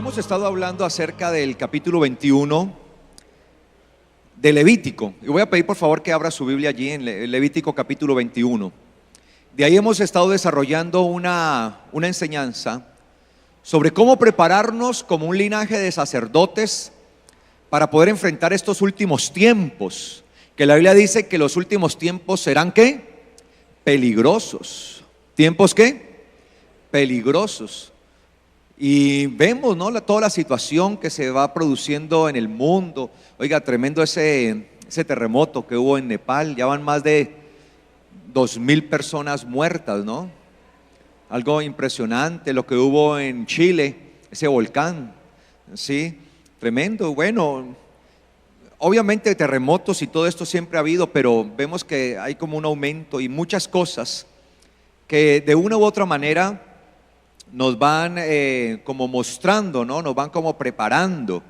Hemos estado hablando acerca del capítulo 21 de Levítico. Y voy a pedir por favor que abra su Biblia allí en Levítico capítulo 21. De ahí hemos estado desarrollando una enseñanza sobre cómo prepararnos como un linaje de sacerdotes para poder enfrentar estos últimos tiempos, que la Biblia dice que los últimos tiempos serán ¿qué? Peligrosos. ¿Tiempos qué? Peligrosos. Y vemos, ¿no?, toda la situación que se va produciendo en el mundo. Oiga, tremendo ese terremoto que hubo en Nepal. Ya van más de 2,000 personas muertas, ¿no? Algo impresionante lo que hubo en Chile, ese volcán, ¿sí? Tremendo. Bueno, obviamente terremotos y todo esto siempre ha habido, pero vemos que hay como un aumento y muchas cosas que de una u otra manera nos van como mostrando, ¿no? Nos van como preparando.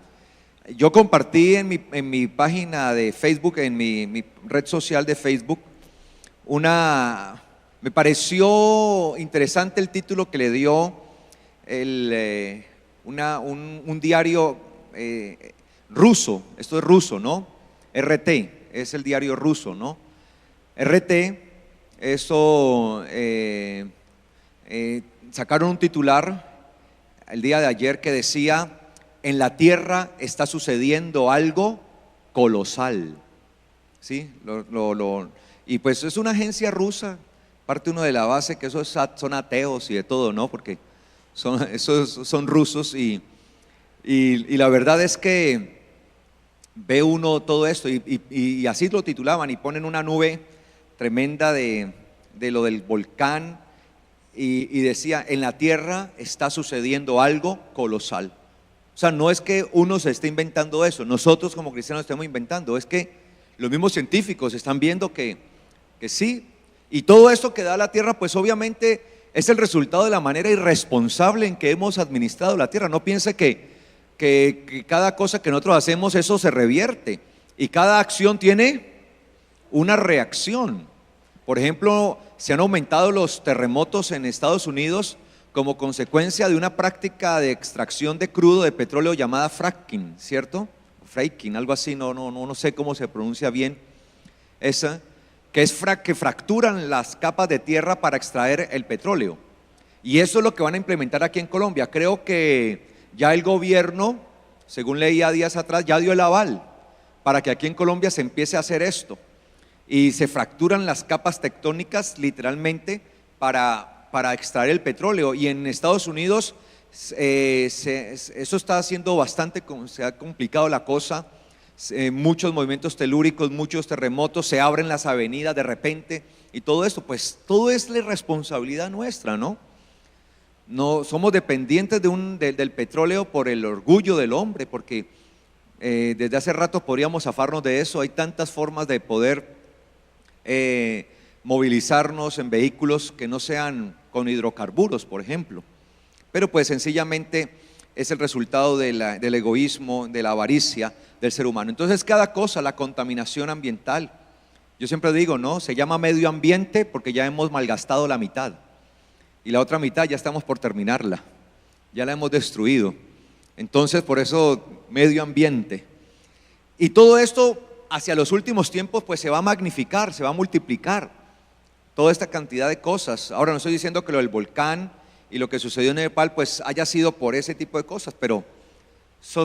Yo compartí en mi página de Facebook, en mi red social de Facebook, me pareció interesante el título que le dio un diario ruso. Esto es ruso, ¿no? RT, es el diario ruso, ¿no? RT, eso sacaron un titular el día de ayer que decía: en la tierra está sucediendo algo colosal, ¿sí? Y pues es una agencia rusa, parte uno de la base que esos son ateos y de todo, ¿no? Porque son rusos y la verdad es que ve uno todo esto y así lo titulaban y ponen una nube tremenda de lo del volcán. Y decía: en la tierra está sucediendo algo colosal. O sea, no es que uno se esté inventando eso, nosotros como cristianos estamos inventando, es que los mismos científicos están viendo que sí. Y todo esto que da la tierra, pues obviamente es el resultado de la manera irresponsable en que hemos administrado la tierra. No piense que cada cosa que nosotros hacemos, eso se revierte. Y cada acción tiene una reacción. Por ejemplo, se han aumentado los terremotos en Estados Unidos como consecuencia de una práctica de extracción de crudo de petróleo llamada fracking, ¿cierto? Fracking, algo así, no sé cómo se pronuncia bien esa, que fracturan las capas de tierra para extraer el petróleo. Y eso es lo que van a implementar aquí en Colombia. Creo que ya el gobierno, según leía días atrás, ya dio el aval para que aquí en Colombia se empiece a hacer esto. Y se fracturan las capas tectónicas literalmente para extraer el petróleo. Y en Estados Unidos eso está haciendo bastante, se ha complicado la cosa. Muchos movimientos telúricos, muchos terremotos, se abren las avenidas de repente y todo esto, pues todo es la responsabilidad nuestra, ¿no? No somos dependientes del petróleo por el orgullo del hombre, porque desde hace rato podríamos zafarnos de eso. Hay tantas formas de poder movilizarnos en vehículos que no sean con hidrocarburos, por ejemplo, pero pues sencillamente es el resultado del egoísmo, de la avaricia del ser humano. Entonces cada cosa, la contaminación ambiental, yo siempre digo, ¿no?, se llama medio ambiente porque ya hemos malgastado la mitad y la otra mitad ya estamos por terminarla, ya la hemos destruido. Entonces por eso medio ambiente. Y todo esto hacia los últimos tiempos pues se va a magnificar, se va a multiplicar toda esta cantidad de cosas. Ahora no estoy diciendo que lo del volcán y lo que sucedió en Nepal pues haya sido por ese tipo de cosas, pero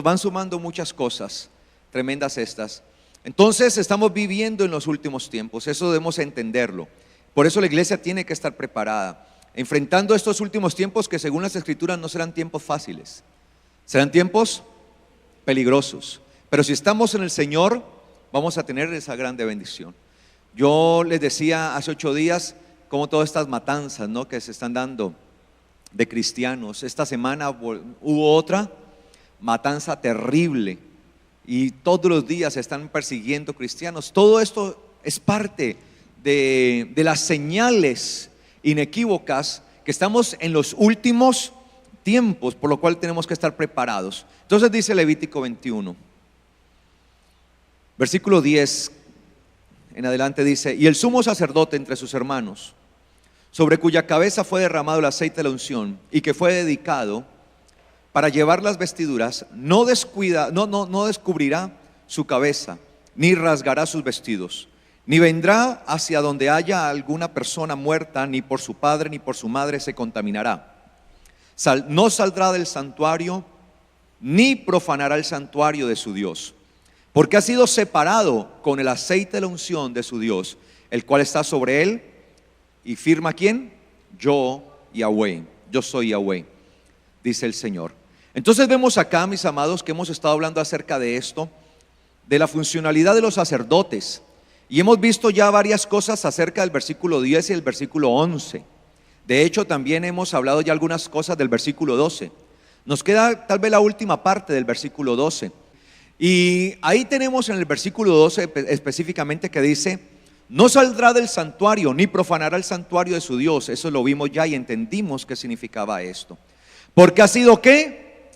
van sumando muchas cosas tremendas estas. Entonces estamos viviendo en los últimos tiempos, eso debemos entenderlo. Por eso la iglesia tiene que estar preparada, enfrentando estos últimos tiempos que según las escrituras no serán tiempos fáciles, serán tiempos peligrosos. Pero si estamos en el Señor, vamos a tener esa grande bendición. Yo les decía hace 8 días cómo todas estas matanzas, ¿no?, que se están dando de cristianos. Esta semana hubo otra matanza terrible y todos los días se están persiguiendo cristianos. Todo esto es parte de las señales inequívocas que estamos en los últimos tiempos, por lo cual tenemos que estar preparados. Entonces dice Levítico 21, versículo 10 en adelante, dice: y el sumo sacerdote entre sus hermanos, sobre cuya cabeza fue derramado el aceite de la unción y que fue dedicado, para llevar las vestiduras, no descubrirá su cabeza, ni rasgará sus vestidos, ni vendrá hacia donde haya alguna persona muerta, ni por su padre ni por su madre se contaminará. No saldrá del santuario, ni profanará el santuario de su Dios, porque ha sido separado con el aceite de la unción de su Dios, el cual está sobre él. Y firma ¿quién? Yo, Yahweh, yo soy Yahweh, dice el Señor. Entonces vemos acá, mis amados, que hemos estado hablando acerca de esto, de la funcionalidad de los sacerdotes, y hemos visto ya varias cosas acerca del versículo 10 y el versículo 11. De hecho, también hemos hablado ya algunas cosas del versículo 12. Nos queda tal vez la última parte del versículo 12, y ahí tenemos en el versículo 12 específicamente que dice: no saldrá del santuario, ni profanará el santuario de su Dios. Eso lo vimos ya y entendimos qué significaba esto. Porque ha sido ¿qué?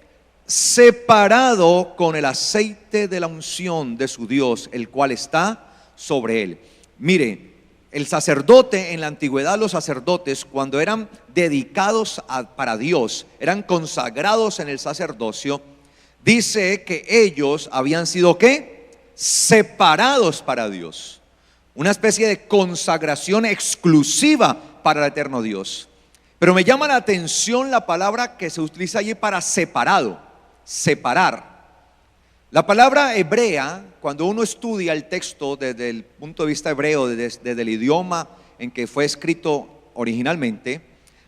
Separado con el aceite de la unción de su Dios, el cual está sobre él. Mire, el sacerdote en la antigüedad, los sacerdotes cuando eran dedicados para Dios, eran consagrados en el sacerdocio, dice que ellos habían sido ¿qué? Separados para Dios. Una especie de consagración exclusiva para el eterno Dios. Pero me llama la atención la palabra que se utiliza allí para separado, separar. La palabra hebrea, cuando uno estudia el texto desde el punto de vista hebreo, desde el idioma en que fue escrito originalmente,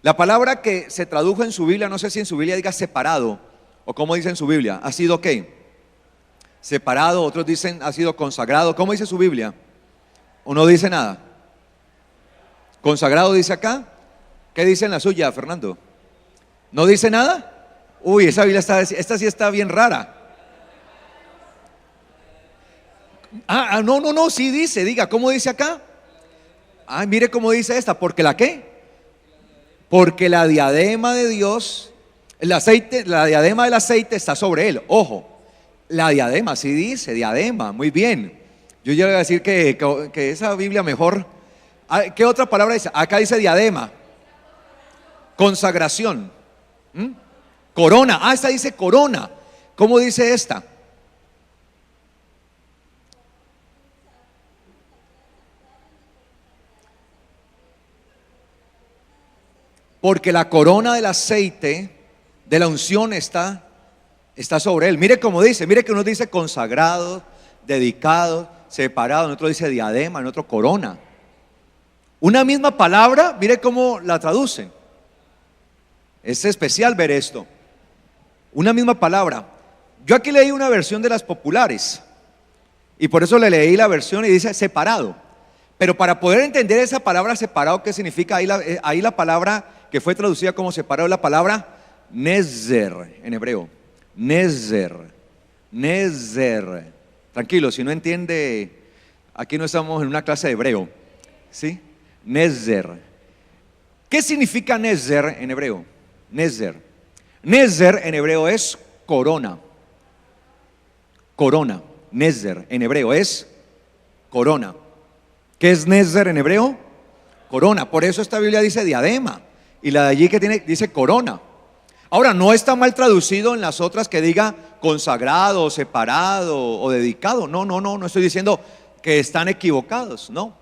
la palabra que se tradujo en su Biblia, no sé si en su Biblia diga separado, o como dice en su Biblia, ha sido ¿qué? Separado, otros dicen ha sido consagrado. ¿Cómo dice su Biblia? ¿O no dice nada? ¿Consagrado dice acá? ¿Qué dice en la suya, Fernando? ¿No dice nada? Uy, esa Biblia esta sí está bien rara. No, sí dice, diga, ¿cómo dice acá? Mire cómo dice esta, ¿porque la qué? Porque la diadema de Dios, el aceite, la diadema del aceite está sobre él. Ojo, la diadema, sí dice, diadema, muy bien. Yo ya voy a decir que esa Biblia mejor. ¿Qué otra palabra dice? Acá dice diadema, consagración, corona. Esta dice corona. ¿Cómo dice esta? Porque la corona del aceite de la unción está sobre él. Mire cómo dice, mire que uno dice consagrado, dedicado, separado, en otro dice diadema, en otro corona. Una misma palabra, mire cómo la traducen. Es especial ver esto. Una misma palabra. Yo aquí leí una versión de las populares y por eso le leí la versión y dice separado. Pero para poder entender esa palabra separado, ¿qué significa? Ahí la palabra que fue traducida como separado es la palabra nezer en hebreo. Nezer. Tranquilo, si no entiende, aquí no estamos en una clase de hebreo, ¿sí? Nezer. ¿Qué significa nezer en hebreo? Nezer en hebreo es corona. Corona. Nezer en hebreo es corona. ¿Qué es nezer en hebreo? Corona. Por eso esta Biblia dice diadema y la de allí que dice corona. Ahora, no está mal traducido en las otras que diga consagrado, separado o dedicado. No estoy diciendo que están equivocados, no.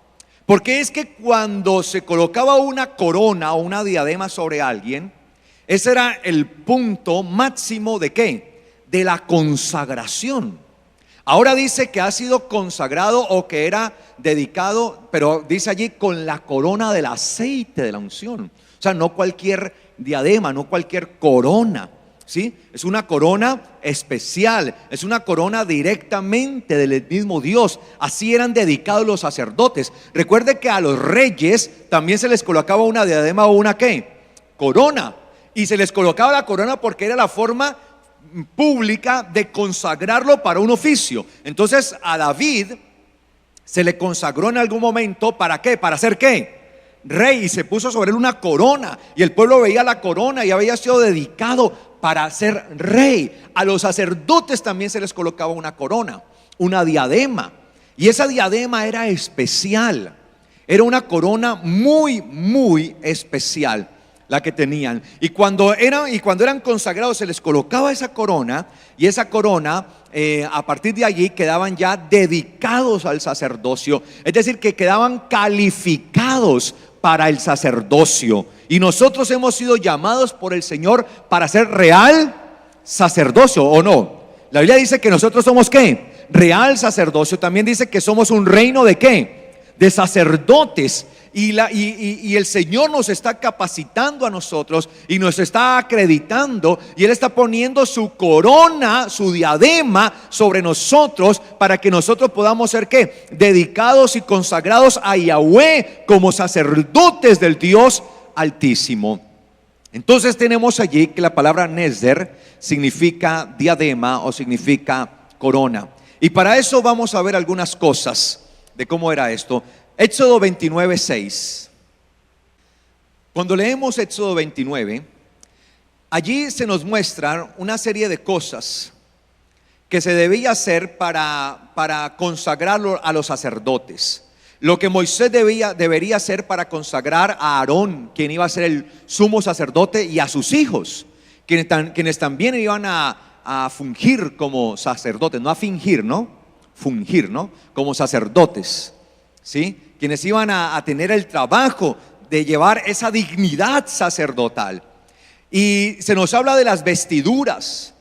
Porque es que cuando se colocaba una corona o una diadema sobre alguien, ese era el punto máximo ¿de qué? De la consagración. Ahora dice que ha sido consagrado o que era dedicado, pero dice allí con la corona del aceite de la unción. O sea, no cualquier diadema, no cualquier corona, ¿sí? Es una corona especial, es una corona directamente del mismo Dios. Así eran dedicados los sacerdotes. Recuerde que a los reyes también se les colocaba una diadema o una ¿qué? Corona. Y se les colocaba la corona porque era la forma pública de consagrarlo para un oficio. Entonces a David se le consagró en algún momento, ¿para qué? ¿Para hacer qué? Rey, y se puso sobre él una corona, y el pueblo veía la corona y había sido dedicado para ser rey. A los sacerdotes también se les colocaba una corona, una diadema, y esa diadema era especial, era una corona muy, muy especial. la que tenían. Y cuando eran consagrados se les colocaba esa corona, y esa corona a partir de allí quedaban ya dedicados al sacerdocio, es decir, que quedaban calificados para el sacerdocio. Y nosotros hemos sido llamados por el Señor para ser real sacerdocio, ¿o no? La Biblia dice que nosotros somos ¿qué? Real sacerdocio. También dice que somos un reino de ¿qué? De sacerdotes. Y el Señor nos está capacitando a nosotros y nos está acreditando, y Él está poniendo su corona, su diadema sobre nosotros, para que nosotros podamos ser ¿qué? Dedicados y consagrados a Yahweh como sacerdotes del Dios Altísimo. Entonces tenemos allí que la palabra Nezer significa diadema o significa corona. Y para eso vamos a ver algunas cosas de cómo era esto. Éxodo 29:6. Cuando leemos Éxodo 29, allí se nos muestra una serie de cosas que se debía hacer para consagrarlo a los sacerdotes. Lo que Moisés debería hacer para consagrar a Aarón, quien iba a ser el sumo sacerdote, y a sus hijos, quienes también iban a fungir como sacerdotes, no a fingir, ¿no? Fungir, ¿no? Como sacerdotes, ¿sí? Quienes iban a tener el trabajo de llevar esa dignidad sacerdotal. Y se nos habla de las vestiduras,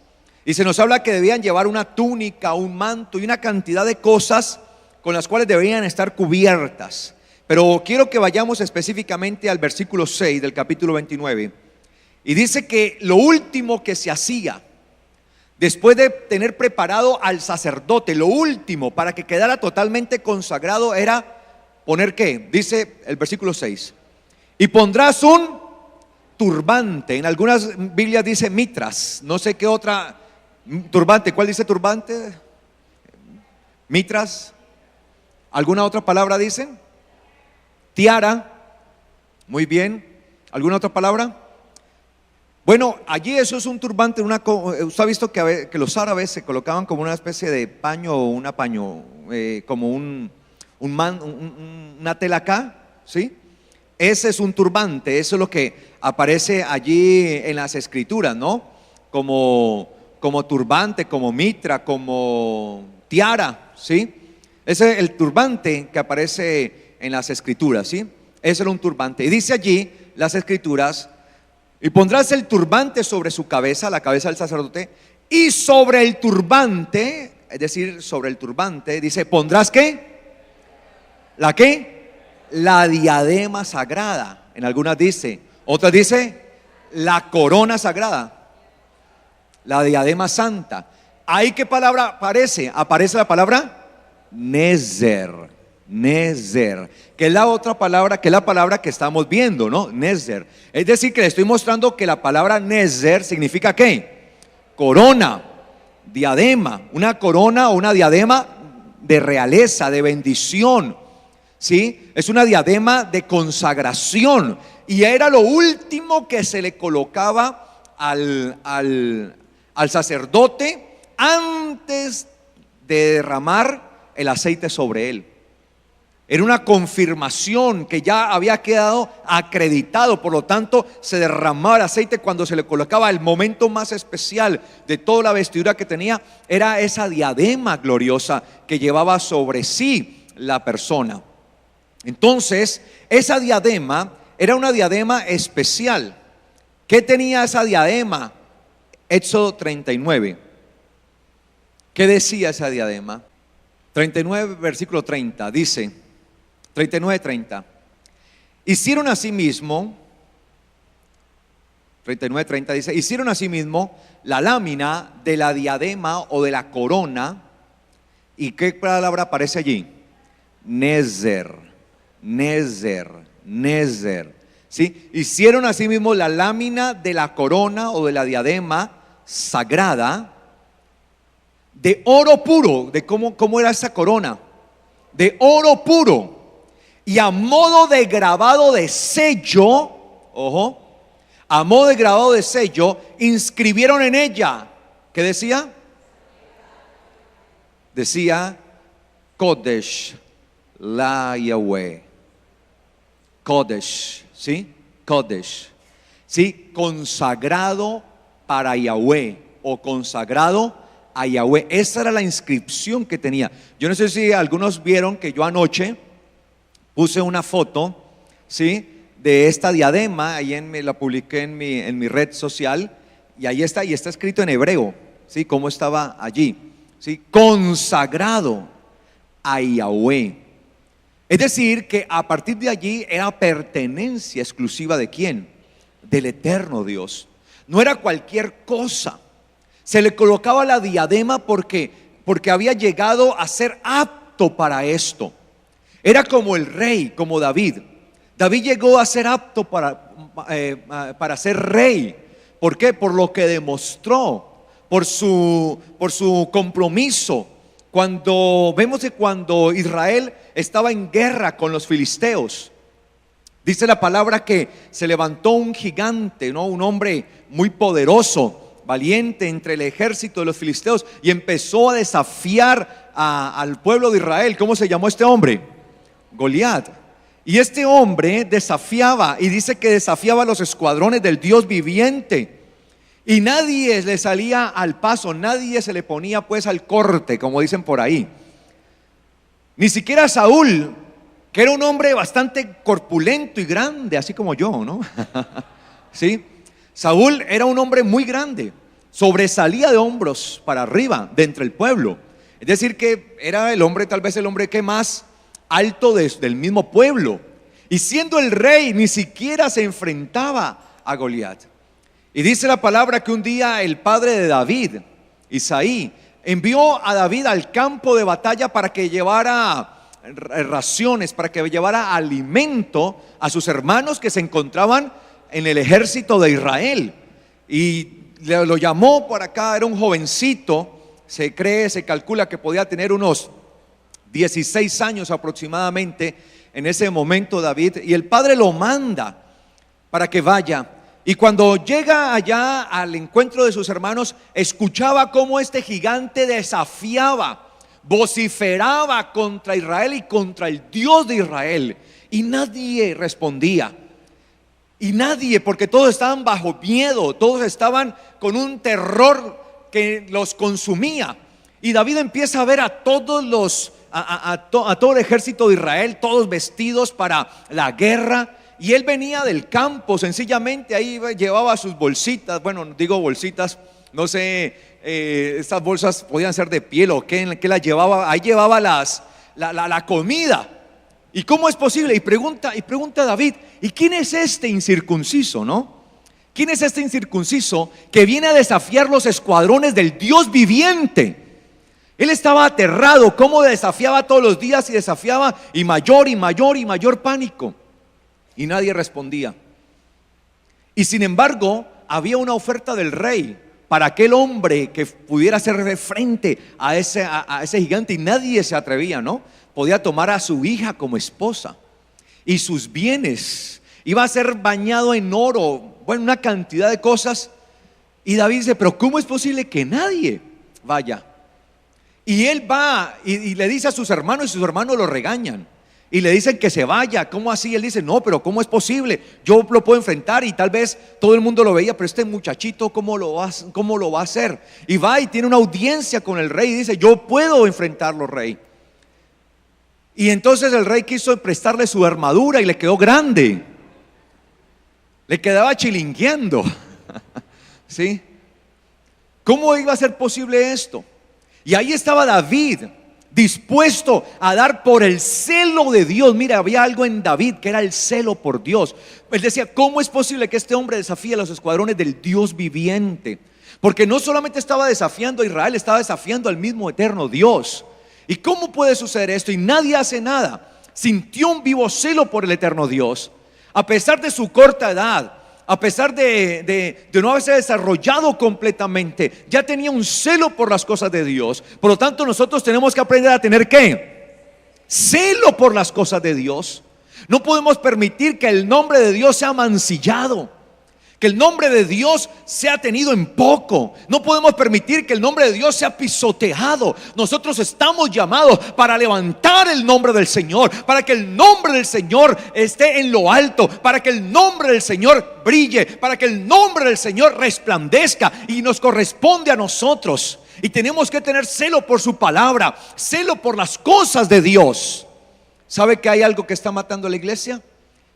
y se nos habla que debían llevar una túnica, un manto y una cantidad de cosas con las cuales debían estar cubiertas. Pero quiero que vayamos específicamente al versículo 6 del capítulo 29. Y dice que lo último que se hacía después de tener preparado al sacerdote, lo último para que quedara totalmente consagrado era poner ¿qué? Dice el versículo 6: y pondrás un turbante. En algunas Biblias dice mitras, no sé qué otra. Turbante, ¿cuál dice turbante? Mitras. ¿Alguna otra palabra dicen? Tiara. Muy bien. ¿Alguna otra palabra? Bueno, allí eso es un turbante. Usted ha visto que los árabes se colocaban como una especie de paño o como una tela acá, ¿sí? Ese es un turbante. Eso es lo que aparece allí en las escrituras, ¿no? Como turbante, como mitra, como tiara, ¿sí? Ese es el turbante que aparece en las escrituras, ¿sí? Ese era un turbante. Y dice allí las escrituras: y pondrás el turbante sobre su cabeza, la cabeza del sacerdote, y sobre el turbante, es decir, sobre el turbante, dice, pondrás ¿qué? ¿La qué? La diadema sagrada. En algunas dice, otras dice, la corona sagrada, la diadema santa. ¿Ahí qué palabra aparece? Aparece la palabra Nezer, Nezer, que es la otra palabra, que es la palabra que estamos viendo, ¿no? Nezer. Es decir, que le estoy mostrando que la palabra Nezer significa ¿qué? Corona, diadema, una corona o una diadema de realeza, de bendición, ¿sí? Es una diadema de consagración, y era lo último que se le colocaba al sacerdote antes de derramar el aceite sobre él. Era una confirmación que ya había quedado acreditado. Por lo tanto, se derramaba el aceite cuando se le colocaba. El momento más especial de toda la vestidura que tenía era esa diadema gloriosa que llevaba sobre sí la persona. Entonces, esa diadema era una diadema especial. ¿Qué tenía esa diadema? Éxodo 39. ¿Qué decía esa diadema? 39, versículo 30, dice, 39:30. Hicieron asimismo, 39:30 dice, hicieron asimismo la lámina de la diadema o de la corona. ¿Y qué palabra aparece allí? Nezer, Nezer, Nezer, ¿sí? Hicieron asimismo la lámina de la corona o de la diadema sagrada de oro puro. ¿De cómo era esa corona? De oro puro, y a modo de grabado de sello, ojo, a modo de grabado de sello, inscribieron en ella, ¿qué decía? Decía Kodesh la Yahweh. Kodesh, ¿sí? Kodesh. ¿sí? Consagrado para Yahweh o consagrado a Yahweh. Esa era la inscripción que tenía. Yo no sé si algunos vieron que yo anoche puse una foto, ¿sí? De esta diadema, la publiqué en mi red social, y ahí está, y está escrito en hebreo, ¿sí? Cómo estaba allí, ¿sí? Consagrado a Yahweh. Es decir, que a partir de allí era pertenencia exclusiva ¿de quién? Del eterno Dios. No era cualquier cosa. Se le colocaba la diadema porque había llegado a ser apto para esto. Era como el rey, como David. David llegó a ser apto para ser rey. ¿Por qué? Por lo que demostró, por su compromiso. Vemos que cuando Israel estaba en guerra con los filisteos, dice la palabra que se levantó un gigante, ¿no? Un hombre muy poderoso, valiente entre el ejército de los filisteos, y empezó a desafiar al pueblo de Israel. ¿Cómo se llamó este hombre? Goliat. Y este hombre desafiaba, y dice que desafiaba a los escuadrones del Dios viviente, y nadie le salía al paso, nadie se le ponía pues al corte, como dicen por ahí. Ni siquiera Saúl, que era un hombre bastante corpulento y grande, así como yo, ¿no? ¿Sí? Saúl era un hombre muy grande, sobresalía de hombros para arriba de entre el pueblo. Es decir, que era tal vez el hombre que más alto del mismo pueblo. Y siendo el rey, ni siquiera se enfrentaba a Goliat. Y dice la palabra que un día el padre de David, Isaí, envió a David al campo de batalla para que llevara raciones, para que llevara alimento a sus hermanos que se encontraban en el ejército de Israel. Y lo llamó por acá, era un jovencito, se calcula que podía tener unos 16 años aproximadamente en ese momento David, y el padre lo manda para que vaya. Y cuando llega allá al encuentro de sus hermanos, escuchaba cómo este gigante desafiaba, vociferaba contra Israel y contra el Dios de Israel, y nadie respondía. Y nadie, porque todos estaban bajo miedo, todos estaban con un terror que los consumía. Y David empieza a ver a todos a todo el ejército de Israel, todos vestidos para la guerra. Y él venía del campo, sencillamente ahí llevaba sus bolsitas. Bueno, digo bolsitas, no sé, estas bolsas podían ser de piel o qué las llevaba. Ahí llevaba la comida. ¿Y cómo es posible? Y pregunta David, ¿y quién es este incircunciso, no? ¿Quién es este incircunciso que viene a desafiar los escuadrones del Dios viviente? Él estaba aterrado, cómo desafiaba todos los días y desafiaba, y mayor y mayor y mayor pánico. Y nadie respondía. Y sin embargo, había una oferta del rey para aquel hombre que pudiera hacer frente a ese gigante, y nadie se atrevía, ¿no? Podía tomar a su hija como esposa y sus bienes, iba a ser bañado en oro, bueno, una cantidad de cosas. Y David dice, pero ¿cómo es posible que nadie vaya? Y él va y le dice a sus hermanos, y sus hermanos lo regañan y le dicen que se vaya. ¿Cómo así? Él dice, no, pero ¿cómo es posible? Yo lo puedo enfrentar. Y tal vez todo el mundo lo veía, pero este muchachito, ¿cómo lo va a hacer? Y va y tiene una audiencia con el rey y dice, yo puedo enfrentarlo, rey. Y entonces el rey quiso prestarle su armadura y le quedó grande, le quedaba chilingueando. ¿Sí? ¿Cómo iba a ser posible esto? Y ahí estaba David, dispuesto a dar por el celo de Dios. Mira, había algo en David que era el celo por Dios. Él decía, ¿cómo es posible que este hombre desafíe a los escuadrones del Dios viviente? Porque no solamente estaba desafiando a Israel, estaba desafiando al mismo eterno Dios. ¿Y cómo puede suceder esto? Y nadie hace nada. Sintió un vivo celo por el eterno Dios, a pesar de su corta edad, a pesar de no haberse desarrollado completamente. Ya tenía un celo por las cosas de Dios. Por lo tanto, nosotros tenemos que aprender a tener ¿qué? Celo por las cosas de Dios. No podemos permitir que el nombre de Dios sea mancillado, que el nombre de Dios sea tenido en poco. No podemos permitir que el nombre de Dios sea pisoteado. Nosotros estamos llamados para levantar el nombre del Señor, para que el nombre del Señor esté en lo alto, para que el nombre del Señor brille, para que el nombre del Señor resplandezca, y nos corresponde a nosotros. Y tenemos que tener celo por su palabra, celo por las cosas de Dios. ¿Sabe que hay algo que está matando a la iglesia?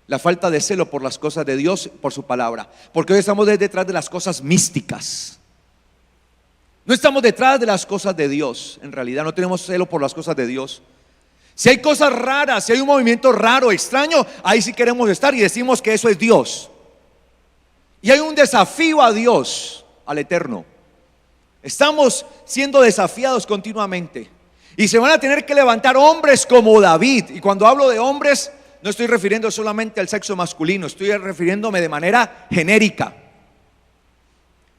La falta de celo por las cosas de Dios, por su palabra. Porque hoy estamos detrás de las cosas místicas. No estamos detrás de las cosas de Dios. En realidad no tenemos celo por las cosas de Dios. Si hay cosas raras, si hay un movimiento raro, extraño, ahí sí queremos estar y decimos que eso es Dios. Y hay un desafío a Dios, al Eterno. Estamos siendo desafiados continuamente. Y se van a tener que levantar hombres como David. Y cuando hablo de hombres, no estoy refiriendo solamente al sexo masculino, estoy refiriéndome de manera genérica.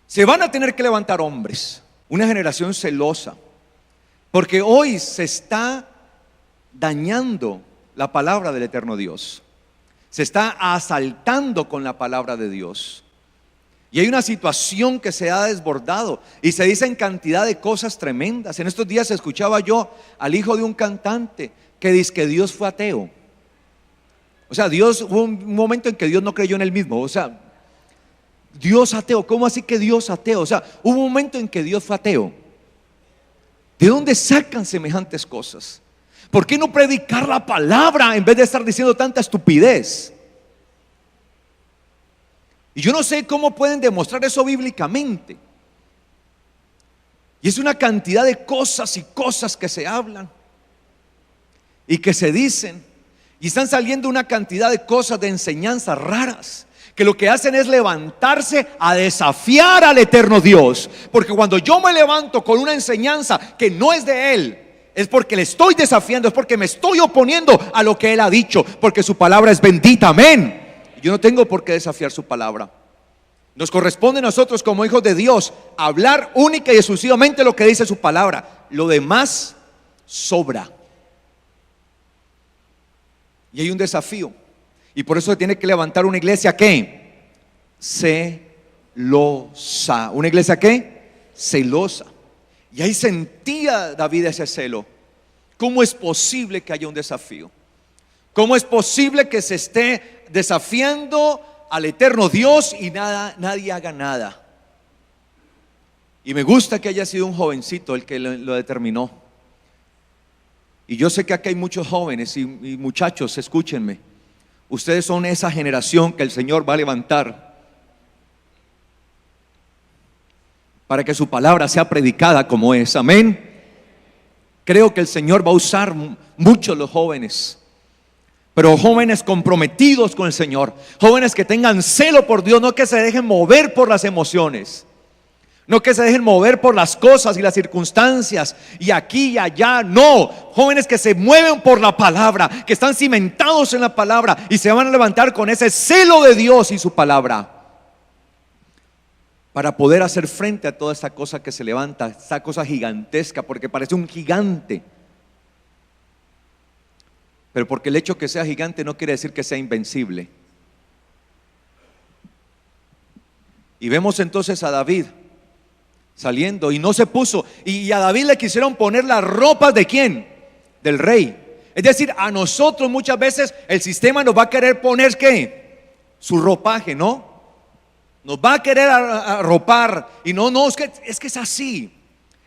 Se van a tener que levantar hombres, una generación celosa, porque hoy se está dañando la palabra del eterno Dios. Se está asaltando con la palabra de Dios. Y hay una situación que se ha desbordado y se dicen cantidad de cosas tremendas. En estos días escuchaba yo al hijo de un cantante que dice que Dios fue ateo. O sea, Dios, hubo un momento en que Dios no creyó en él mismo. O sea, Dios ateo, ¿cómo así que Dios ateo? O sea, hubo un momento en que Dios fue ateo. ¿De dónde sacan semejantes cosas? ¿Por qué no predicar la palabra en vez de estar diciendo tanta estupidez? Y yo no sé cómo pueden demostrar eso bíblicamente. Y es una cantidad de cosas y cosas que se hablan y que se dicen. Y están saliendo una cantidad de cosas, de enseñanzas raras, que lo que hacen es levantarse a desafiar al eterno Dios. Porque cuando yo me levanto con una enseñanza que no es de Él, es porque le estoy desafiando, es porque me estoy oponiendo a lo que Él ha dicho, porque su palabra es bendita, amén. Yo no tengo por qué desafiar su palabra. Nos corresponde a nosotros como hijos de Dios hablar única y exclusivamente lo que dice su palabra. Lo demás sobra. Y hay un desafío. Y por eso se tiene que levantar una iglesia ¿qué? Celosa. ¿Una iglesia qué? Celosa. Y ahí sentía David ese celo. ¿Cómo es posible que haya un desafío? ¿Cómo es posible que se esté desafiando al eterno Dios y nadie haga nada? Y me gusta que haya sido un jovencito el que lo determinó. Y yo sé que aquí hay muchos jóvenes y muchachos, escúchenme. Ustedes son esa generación que el Señor va a levantar para que su palabra sea predicada como es, amén. Creo que el Señor va a usar muchos los jóvenes, pero jóvenes comprometidos con el Señor, jóvenes que tengan celo por Dios, no que se dejen mover por las emociones, no que se dejen mover por las cosas y las circunstancias y aquí y allá, no, jóvenes que se mueven por la palabra, que están cimentados en la palabra y se van a levantar con ese celo de Dios y su palabra para poder hacer frente a toda esta cosa que se levanta, esta cosa gigantesca, porque parece un gigante. Pero porque el hecho que sea gigante no quiere decir que sea invencible. Y vemos entonces a David saliendo y no se puso, y a David le quisieron poner las ropas ¿de quién? Del rey. Es decir, a nosotros muchas veces el sistema nos va a querer poner ¿qué? Su ropaje, ¿no? Nos va a querer arropar y no, es que es así,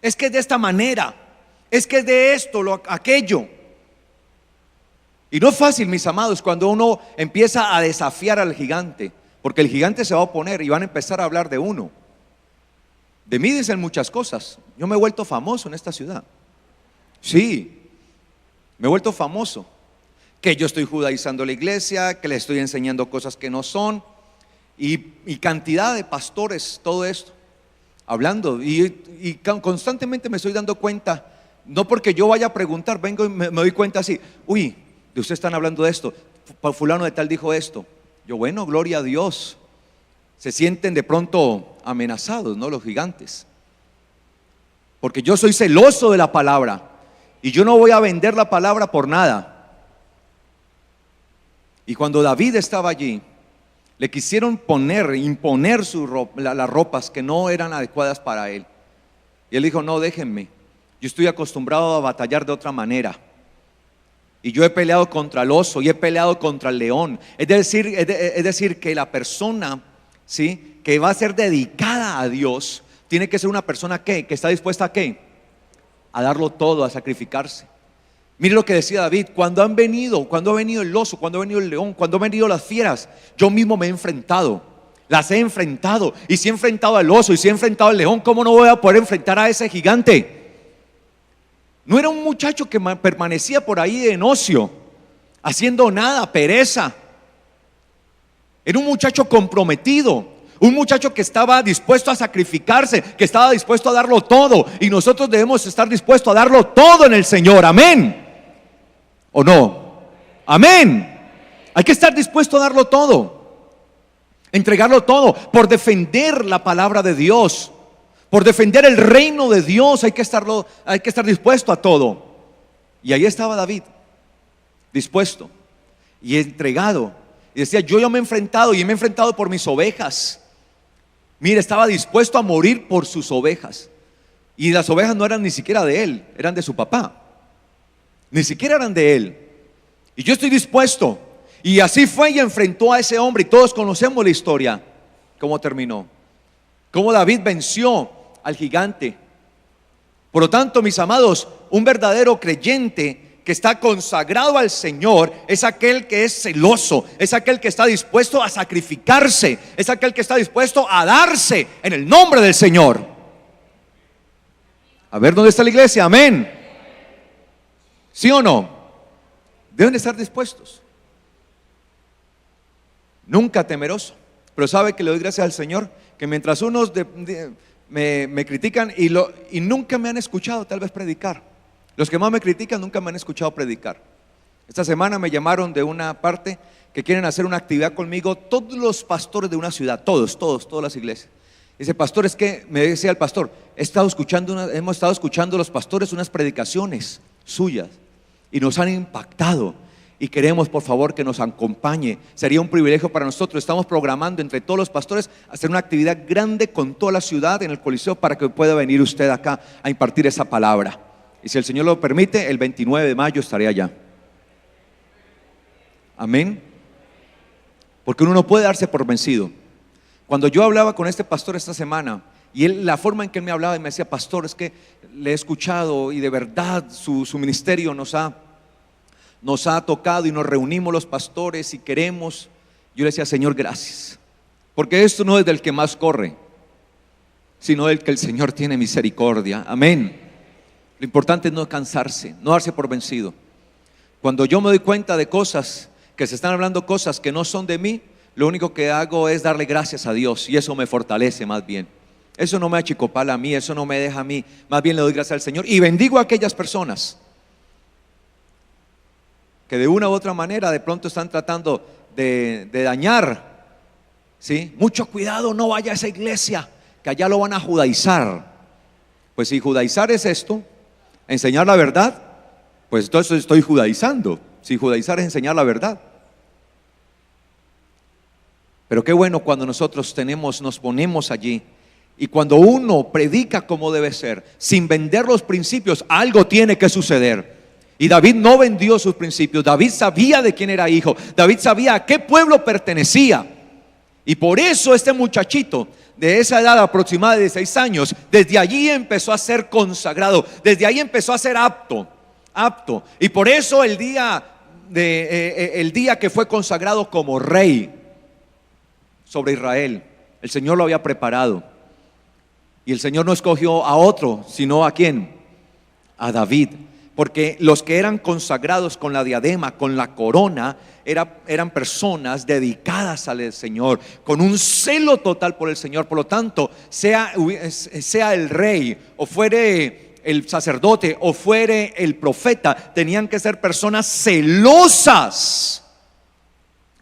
es que es de esta manera, es que es de esto, aquello. Y no es fácil, mis amados, cuando uno empieza a desafiar al gigante, porque el gigante se va a oponer y van a empezar a hablar de uno. De mí dicen muchas cosas. Yo me he vuelto famoso en esta ciudad. Sí, me he vuelto famoso. Que yo estoy judaizando la iglesia, que le estoy enseñando cosas que no son. Y cantidad de pastores, todo esto, hablando. Y constantemente me estoy dando cuenta, no porque yo vaya a preguntar, vengo y me doy cuenta así. Uy, de ustedes están hablando de esto. Fulano de tal dijo esto. Yo, bueno, gloria a Dios. Se sienten de pronto amenazados, ¿no? Los gigantes. Porque yo soy celoso de la palabra y yo no voy a vender la palabra por nada. Y cuando David estaba allí, Le quisieron imponer las ropas que no eran adecuadas para él. Y él dijo, no, déjenme, yo estoy acostumbrado a batallar de otra manera. Y yo he peleado contra el oso y he peleado contra el león. Es decir que la persona, ¿sí?, que va a ser dedicada a Dios, tiene que ser una persona que está dispuesta a ¿qué? A darlo todo, a sacrificarse. Mire lo que decía David: cuando ha venido el oso, cuando ha venido el león, cuando han venido las fieras, yo mismo me he enfrentado, las he enfrentado. Y si he enfrentado al oso y si he enfrentado al león, ¿cómo no voy a poder enfrentar a ese gigante? No era un muchacho que permanecía por ahí en ocio, haciendo nada, pereza. Era un muchacho comprometido, un muchacho que estaba dispuesto a sacrificarse, que estaba dispuesto a darlo todo. Y nosotros debemos estar dispuestos a darlo todo en el Señor, amén. ¿O no? Amén. Hay que estar dispuesto a darlo todo, entregarlo todo, por defender la palabra de Dios, por defender el reino de Dios. Hay que estar dispuesto a todo. Y ahí estaba David, dispuesto y entregado. Y decía: yo ya me he enfrentado, y me he enfrentado por mis ovejas. Mire, estaba dispuesto a morir por sus ovejas. Y las ovejas no eran ni siquiera de él, eran de su papá. Ni siquiera eran de él. Y yo estoy dispuesto. Y así fue y enfrentó a ese hombre. Y todos conocemos la historia, cómo terminó, cómo David venció al gigante. Por lo tanto, mis amados, un verdadero creyente que está consagrado al Señor es aquel que es celoso, es aquel que está dispuesto a sacrificarse, es aquel que está dispuesto a darse en el nombre del Señor. A ver, ¿dónde está la iglesia? Amén. ¿Sí o no? Deben estar dispuestos. Nunca temeroso. Pero sabe que le doy gracias al Señor, que mientras unos me critican y nunca me han escuchado tal vez predicar. Los que más me critican nunca me han escuchado predicar. Esta semana me llamaron de una parte que quieren hacer una actividad conmigo, todos los pastores de una ciudad, todas las iglesias. Dice: pastor, es que, me decía el pastor, hemos estado escuchando los pastores unas predicaciones suyas y nos han impactado, y queremos por favor que nos acompañe. Sería un privilegio para nosotros. Estamos programando entre todos los pastores hacer una actividad grande con toda la ciudad en el Coliseo, para que pueda venir usted acá a impartir esa palabra. Y si el Señor lo permite, el 29 de mayo estaré allá. Amén. Porque uno no puede darse por vencido. Cuando yo hablaba con este pastor esta semana, y la forma en que él me hablaba, y me decía: pastor, es que le he escuchado y de verdad su ministerio nos ha tocado, y nos reunimos los pastores y queremos. Yo le decía: Señor, gracias, porque esto no es del que más corre, sino del que el Señor tiene misericordia. Amén. Lo importante es no cansarse, no darse por vencido. Cuando yo me doy cuenta de cosas, que se están hablando cosas que no son de mí, lo único que hago es darle gracias a Dios, y eso me fortalece más bien. Eso no me achicopala a mí, eso no me deja a mí. Más bien le doy gracias al Señor y bendigo a aquellas personas que de una u otra manera de pronto están tratando de dañar, ¿sí? Mucho cuidado, no vaya a esa iglesia, que allá lo van a judaizar. Pues si judaizar es esto, enseñar la verdad, pues entonces estoy judaizando. Si judaizar es enseñar la verdad. Pero qué bueno cuando nosotros nos ponemos allí, y cuando uno predica como debe ser, sin vender los principios, algo tiene que suceder. Y David no vendió sus principios. David sabía de quién era hijo. David sabía a qué pueblo pertenecía. Y por eso este muchachito de esa edad aproximada de 16 años, desde allí empezó a ser consagrado, desde ahí empezó a ser apto. Y por eso el día que fue consagrado como rey sobre Israel, el Señor lo había preparado. Y el Señor no escogió a otro, sino ¿a quién? A David. Porque los que eran consagrados con la diadema, con la corona, eran personas dedicadas al Señor, con un celo total por el Señor. Por lo tanto, sea el rey, o fuere el sacerdote, o fuere el profeta, tenían que ser personas celosas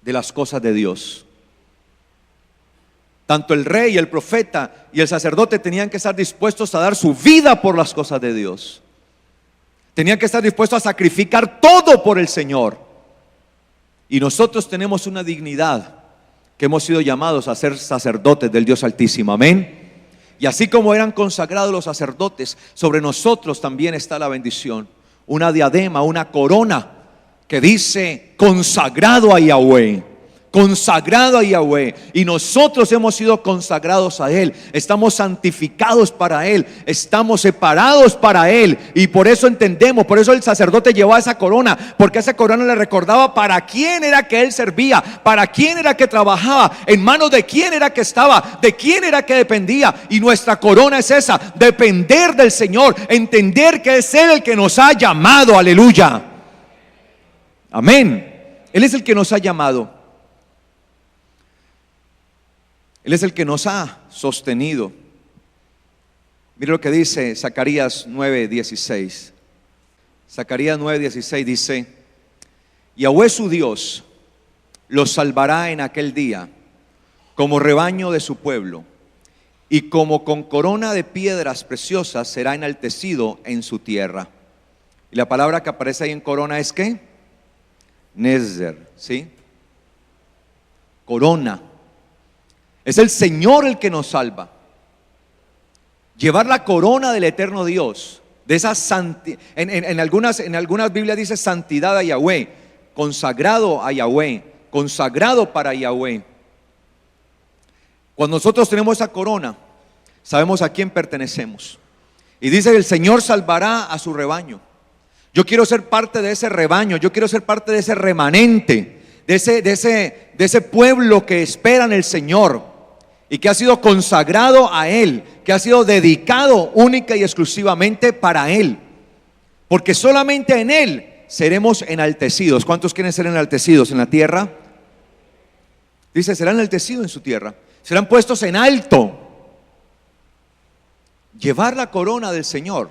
de las cosas de Dios. Tanto el rey, el profeta y el sacerdote tenían que estar dispuestos a dar su vida por las cosas de Dios. Tenían que estar dispuestos a sacrificar todo por el Señor. Y nosotros tenemos una dignidad que hemos sido llamados a ser sacerdotes del Dios Altísimo, amén. Y así como eran consagrados los sacerdotes, sobre nosotros también está la bendición, una diadema, una corona que dice consagrado a Yahweh. Consagrado a Yahweh, y nosotros hemos sido consagrados a Él, estamos santificados para Él, estamos separados para Él, y por eso entendemos, por eso el sacerdote llevaba esa corona, porque esa corona le recordaba para quién era que Él servía, para quién era que trabajaba, en manos de quién era que estaba, de quién era que dependía. Y nuestra corona es esa, depender del Señor, entender que es Él el que nos ha llamado, aleluya, amén. Él es el que nos ha llamado. Él es el que nos ha sostenido. Mire lo que dice Zacarías 9:16. Zacarías 9:16 dice: Yahweh su Dios los salvará en aquel día como rebaño de su pueblo, y como con corona de piedras preciosas será enaltecido en su tierra. Y la palabra que aparece ahí en corona es ¿qué? Nezer, ¿sí? Corona. Es el Señor el que nos salva. Llevar la corona del eterno Dios, de esa en algunas Biblias dice santidad a Yahweh, consagrado a Yahweh, consagrado para Yahweh. Cuando nosotros tenemos esa corona, sabemos a quién pertenecemos. Y dice que el Señor salvará a su rebaño. Yo quiero ser parte de ese rebaño, yo quiero ser parte de ese remanente, de ese pueblo que espera en el Señor y que ha sido consagrado a Él, que ha sido dedicado única y exclusivamente para Él, porque solamente en Él seremos enaltecidos. ¿Cuántos quieren ser enaltecidos en la tierra? Dice, serán enaltecidos en su tierra, serán puestos en alto. Llevar la corona del Señor,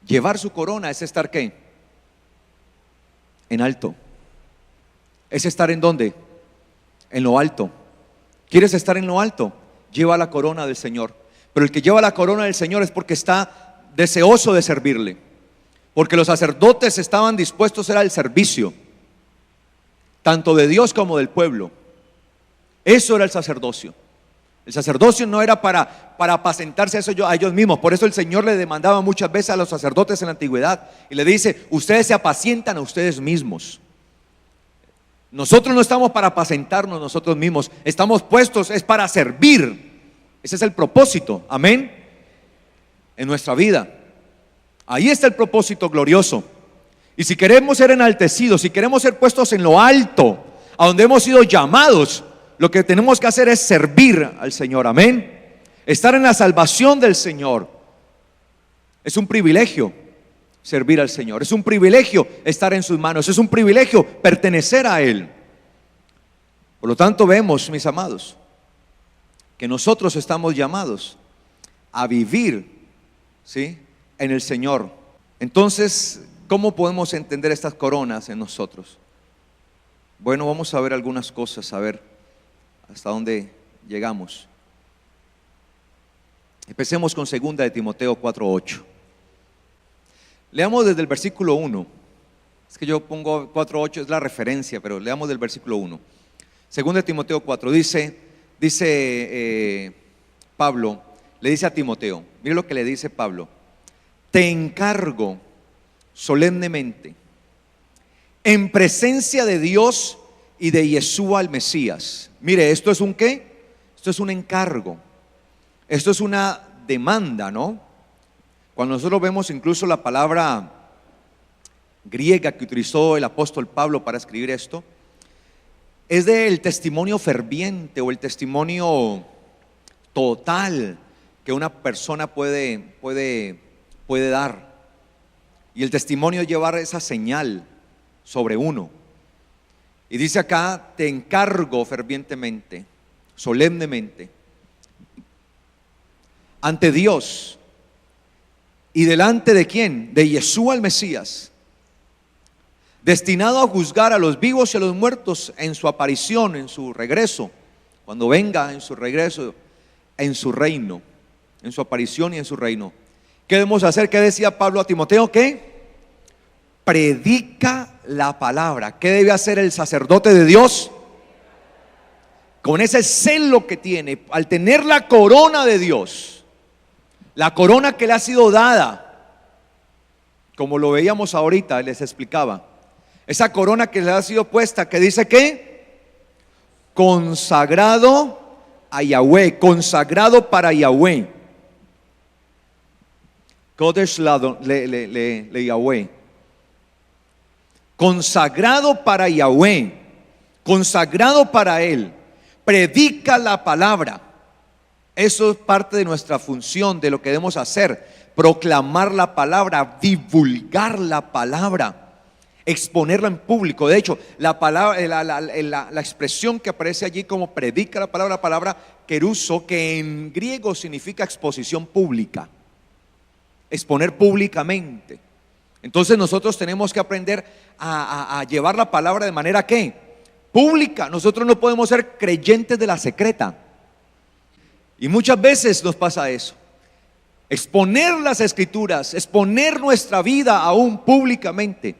llevar su corona es estar ¿qué? En alto. Es estar ¿en dónde? En lo alto. ¿Quieres estar en lo alto? Lleva la corona del Señor. Pero el que lleva la corona del Señor es porque está deseoso de servirle, porque los sacerdotes estaban dispuestos al servicio, tanto de Dios como del pueblo. Eso era el sacerdocio. El sacerdocio no era para apacentarse a ellos mismos. Por eso el Señor le demandaba muchas veces a los sacerdotes en la antigüedad y le dice: ustedes se apacientan a ustedes mismos. Nosotros no estamos para apacentarnos nosotros mismos, estamos puestos es para servir. Ese es el propósito, amén, en nuestra vida. Ahí está el propósito glorioso. Y si queremos ser enaltecidos, si queremos ser puestos en lo alto, a donde hemos sido llamados, lo que tenemos que hacer es servir al Señor, amén. Estar en la salvación del Señor. Es un privilegio servir al Señor, es un privilegio estar en sus manos, es un privilegio pertenecer a Él. Por lo tanto vemos, mis amados, que nosotros estamos llamados a vivir, ¿sí?, en el Señor. Entonces, ¿cómo podemos entender estas coronas en nosotros? Bueno, vamos a ver algunas cosas, a ver hasta dónde llegamos. Empecemos con 2 de Timoteo 4:8. Leamos desde el versículo 1. Es que yo pongo 4:8, es la referencia, pero leamos del versículo 1. 2 de Timoteo 4, dice Pablo, le dice a Timoteo, mire lo que le dice Pablo: te encargo solemnemente, en presencia de Dios y de Yeshua el Mesías. Mire, ¿esto es un qué? Esto es un encargo, esto es una demanda, ¿no? Cuando nosotros vemos incluso la palabra griega que utilizó el apóstol Pablo para escribir esto, es del testimonio ferviente o el testimonio total que una persona puede dar. Y el testimonio es llevar esa señal sobre uno. Y dice acá: te encargo fervientemente, solemnemente, ante Dios y delante de quién, de Yeshua el Mesías, destinado a juzgar a los vivos y a los muertos en su aparición, en su regreso, cuando venga en su regreso, en su reino, en su aparición y en su reino. ¿Qué debemos hacer? ¿Qué decía Pablo a Timoteo? ¿Qué? Predica la palabra. ¿Qué debe hacer el sacerdote de Dios? con ese celo que tiene, al tener la corona de Dios, la corona que le ha sido dada, como lo veíamos ahorita, les explicaba, esa corona que le ha sido puesta, que dice que consagrado a Yahweh, consagrado para Yahweh. Kodesh le Yahweh. Consagrado para Yahweh, consagrado para Él. Predica la palabra. Eso es parte de nuestra función, de lo que debemos hacer. Proclamar la palabra, divulgar la palabra, exponerla en público. De hecho, la palabra, la expresión que aparece allí como predica la palabra keruso, que en griego significa exposición pública, exponer públicamente. Entonces nosotros tenemos que aprender a llevar la palabra de manera que pública. Nosotros no podemos ser creyentes de la secreta, y muchas veces nos pasa eso. Exponer las escrituras, exponer nuestra vida aún públicamente.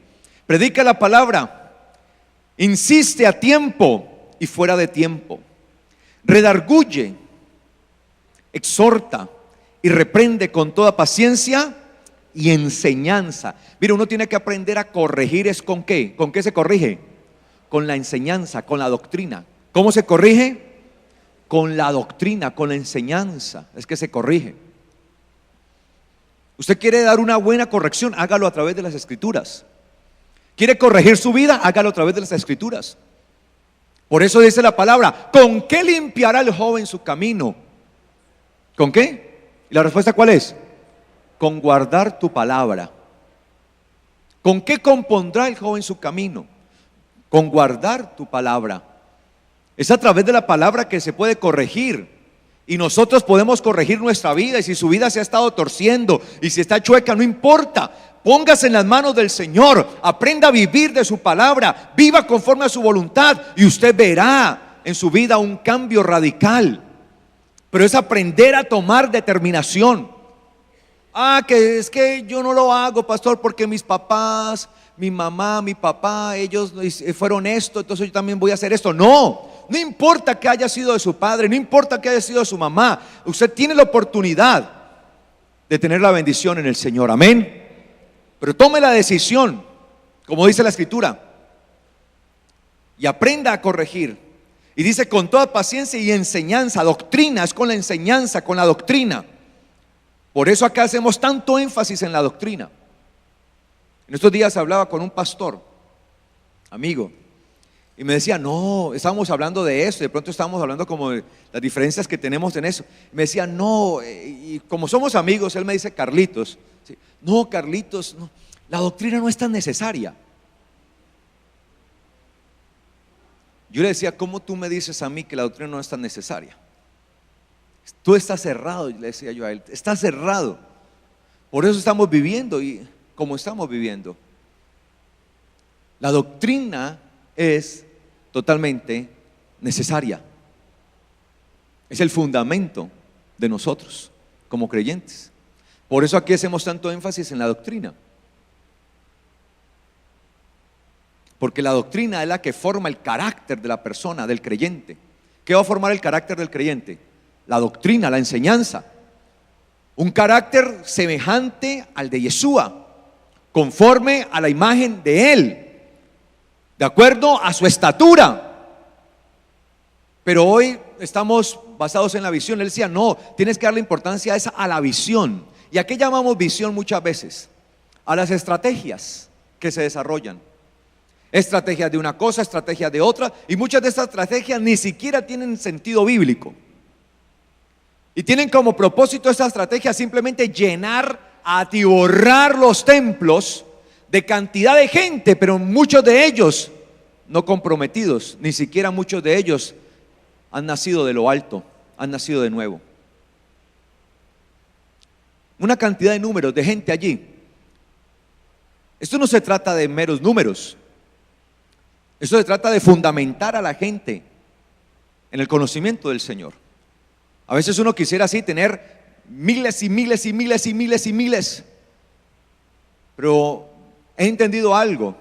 Predica la palabra, insiste a tiempo y fuera de tiempo, redarguye, exhorta y reprende con toda paciencia y enseñanza. Mira, uno tiene que aprender a corregir. ¿Es con qué? ¿Con qué se corrige? Con la enseñanza, con la doctrina. ¿Cómo se corrige? Con la doctrina, con la enseñanza. Es que se corrige. Usted quiere dar una buena corrección, hágalo a través de las escrituras. ¿Quiere corregir su vida? Hágalo a través de las escrituras. Por eso dice la palabra: ¿con qué limpiará el joven su camino? ¿Con qué? ¿Y la respuesta cuál es? Con guardar tu palabra. ¿Con qué compondrá el joven su camino? Con guardar tu palabra. Es a través de la palabra que se puede corregir. Y nosotros podemos corregir nuestra vida. Y si su vida se ha estado torciendo y si está chueca, no importa. Póngase en las manos del Señor, aprenda a vivir de su palabra, viva conforme a su voluntad, y usted verá en su vida un cambio radical. Pero es aprender a tomar determinación. Que es que yo no lo hago, pastor, porque mis papás, mi mamá, mi papá, ellos fueron esto, entonces yo también voy a hacer esto. No importa que haya sido de su padre, no importa que haya sido de su mamá, usted tiene la oportunidad de tener la bendición en el Señor, amén. Pero tome la decisión, como dice la escritura, y aprenda a corregir. Y dice con toda paciencia y enseñanza. Doctrina es con la enseñanza, con la doctrina. Por eso acá hacemos tanto énfasis en la doctrina. En estos días hablaba con un pastor, amigo, y me decía, no, estábamos hablando de eso, de pronto estábamos hablando como de las diferencias que tenemos en eso. Me decía, no, y como somos amigos, él me dice, Carlitos, ¿sí? No, Carlitos, no, la doctrina no es tan necesaria. Yo le decía, ¿cómo tú me dices a mí que la doctrina no es tan necesaria? Tú estás cerrado, le decía yo a él, estás cerrado. Por eso estamos viviendo y como estamos viviendo. La doctrina es totalmente necesaria. Es el fundamento de nosotros como creyentes. Por eso aquí hacemos tanto énfasis en la doctrina. Porque la doctrina es la que forma el carácter de la persona, del creyente. ¿Qué va a formar el carácter del creyente? La doctrina, la enseñanza. Un carácter semejante al de Yeshua, conforme a la imagen de Él, de acuerdo a su estatura. Pero hoy estamos basados en la visión. Él decía, no, tienes que darle importancia a la visión. ¿Y a qué llamamos visión muchas veces? A las estrategias que se desarrollan. Estrategias de una cosa, estrategias de otra, y muchas de estas estrategias ni siquiera tienen sentido bíblico. Y tienen como propósito esta estrategia simplemente llenar, atiborrar los templos de cantidad de gente, pero muchos de ellos no comprometidos, ni siquiera muchos de ellos han nacido de lo alto, han nacido de nuevo. Una cantidad de números de gente allí. Esto no se trata de meros números. Esto se trata de fundamentar a la gente en el conocimiento del Señor. A veces uno quisiera así tener miles y miles y miles y miles y miles. Pero he entendido algo,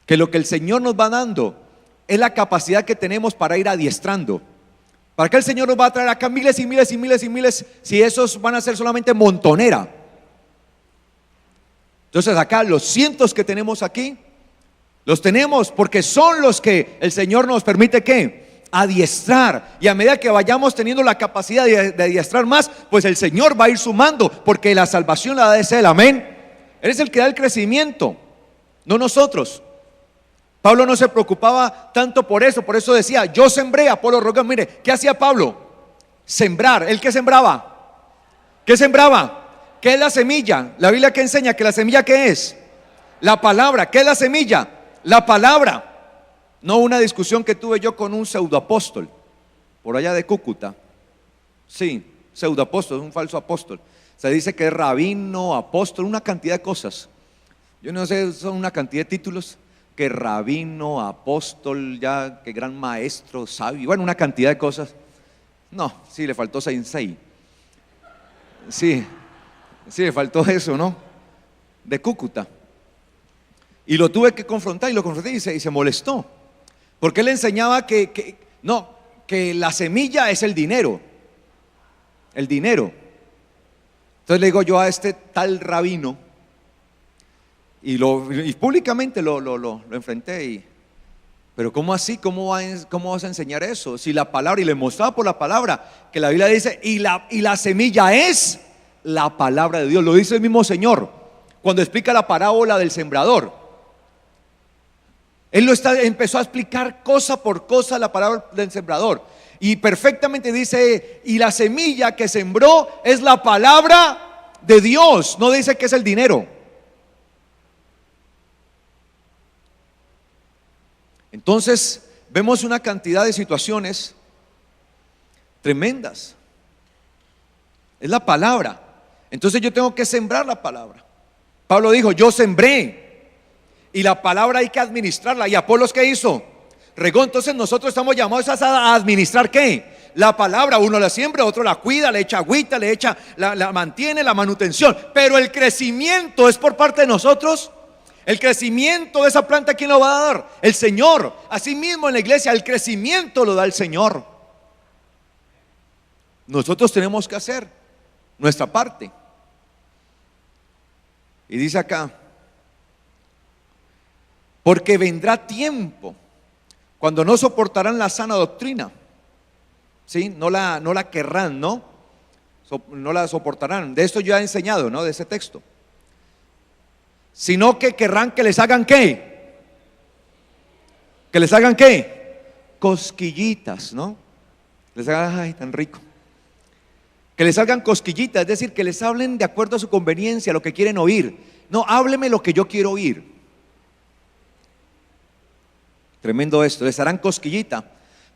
que lo que el Señor nos va dando es la capacidad que tenemos para ir adiestrando. ¿Para qué el Señor nos va a traer acá miles y miles y miles y miles si esos van a ser solamente montonera? Entonces acá los cientos que tenemos aquí, los tenemos porque son los que el Señor nos permite ¿qué? Adiestrar. Y a medida que vayamos teniendo la capacidad de adiestrar más, pues el Señor va a ir sumando, porque la salvación la da es Él, amén. Él es el que da el crecimiento, no nosotros. Pablo no se preocupaba tanto por eso decía, yo sembré, Apolo regó. Mire, ¿qué hacía Pablo? Sembrar. ¿Él qué sembraba? ¿Qué sembraba? ¿Qué es la semilla? La Biblia que enseña que la semilla ¿qué es? La palabra. ¿Qué es la semilla? La palabra. No una discusión que tuve yo con un pseudoapóstol por allá de Cúcuta. Sí, pseudoapóstol, un falso apóstol. Se dice que es rabino, apóstol, una cantidad de cosas. Yo no sé, son una cantidad de títulos. Que rabino, apóstol, ya que gran maestro, sabio, bueno, una cantidad de cosas. No, sí, le faltó sensei. Sí, le faltó eso, ¿no? De Cúcuta. Y lo tuve que confrontar y lo confronté y se molestó. Porque él enseñaba que la semilla es el dinero. El dinero. Entonces le digo yo a este tal rabino, y públicamente lo enfrenté. Pero ¿cómo así? ¿Cómo vas a enseñar eso? Si la palabra, y le mostraba por la palabra, que la Biblia dice, y la semilla es la palabra de Dios. Lo dice el mismo Señor cuando explica la parábola del sembrador. Él empezó a explicar cosa por cosa la parábola del sembrador. Y perfectamente dice, y la semilla que sembró es la palabra de Dios. No dice que es el dinero. Entonces vemos una cantidad de situaciones tremendas. Es la palabra. Entonces yo tengo que sembrar la palabra. Pablo dijo, yo sembré, y la palabra hay que administrarla. ¿Y Apolos qué hizo? Regó. Entonces nosotros estamos llamados a administrar ¿qué? La palabra. Uno la siembra, otro la cuida, le echa agüita, la mantiene, la manutención. Pero el crecimiento es por parte de nosotros. El crecimiento de esa planta, ¿quién lo va a dar? El Señor. Asimismo en la iglesia el crecimiento lo da el Señor. Nosotros tenemos que hacer nuestra parte. Y dice acá, porque vendrá tiempo cuando no soportarán la sana doctrina. ¿Sí? No la querrán, ¿no? No la soportarán. De esto yo he enseñado, ¿no? De ese texto. Sino que querrán que les hagan ¿qué? Que les hagan ¿qué? Cosquillitas, ¿no? Les hagan, ay, tan rico. Que les hagan cosquillitas, es decir, que les hablen de acuerdo a su conveniencia, lo que quieren oír. No, hábleme lo que yo quiero oír. Tremendo esto, les harán cosquillita.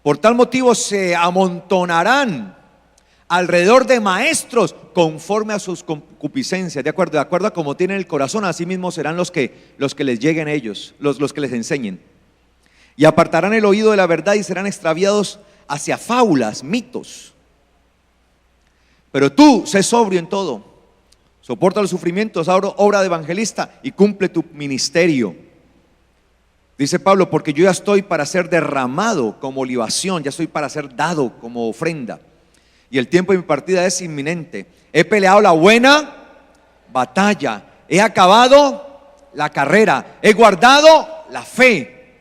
Por tal motivo se amontonarán alrededor de maestros conforme a sus concupiscencias, de acuerdo a como tienen el corazón, así mismo serán los que les lleguen a ellos, los que les enseñen. Y apartarán el oído de la verdad y serán extraviados hacia fábulas, mitos. Pero tú, sé sobrio en todo, soporta los sufrimientos, obra de evangelista y cumple tu ministerio. Dice Pablo, porque yo ya estoy para ser derramado como libación, ya estoy para ser dado como ofrenda. Y el tiempo de mi partida es inminente. He peleado la buena batalla, he acabado la carrera, he guardado la fe.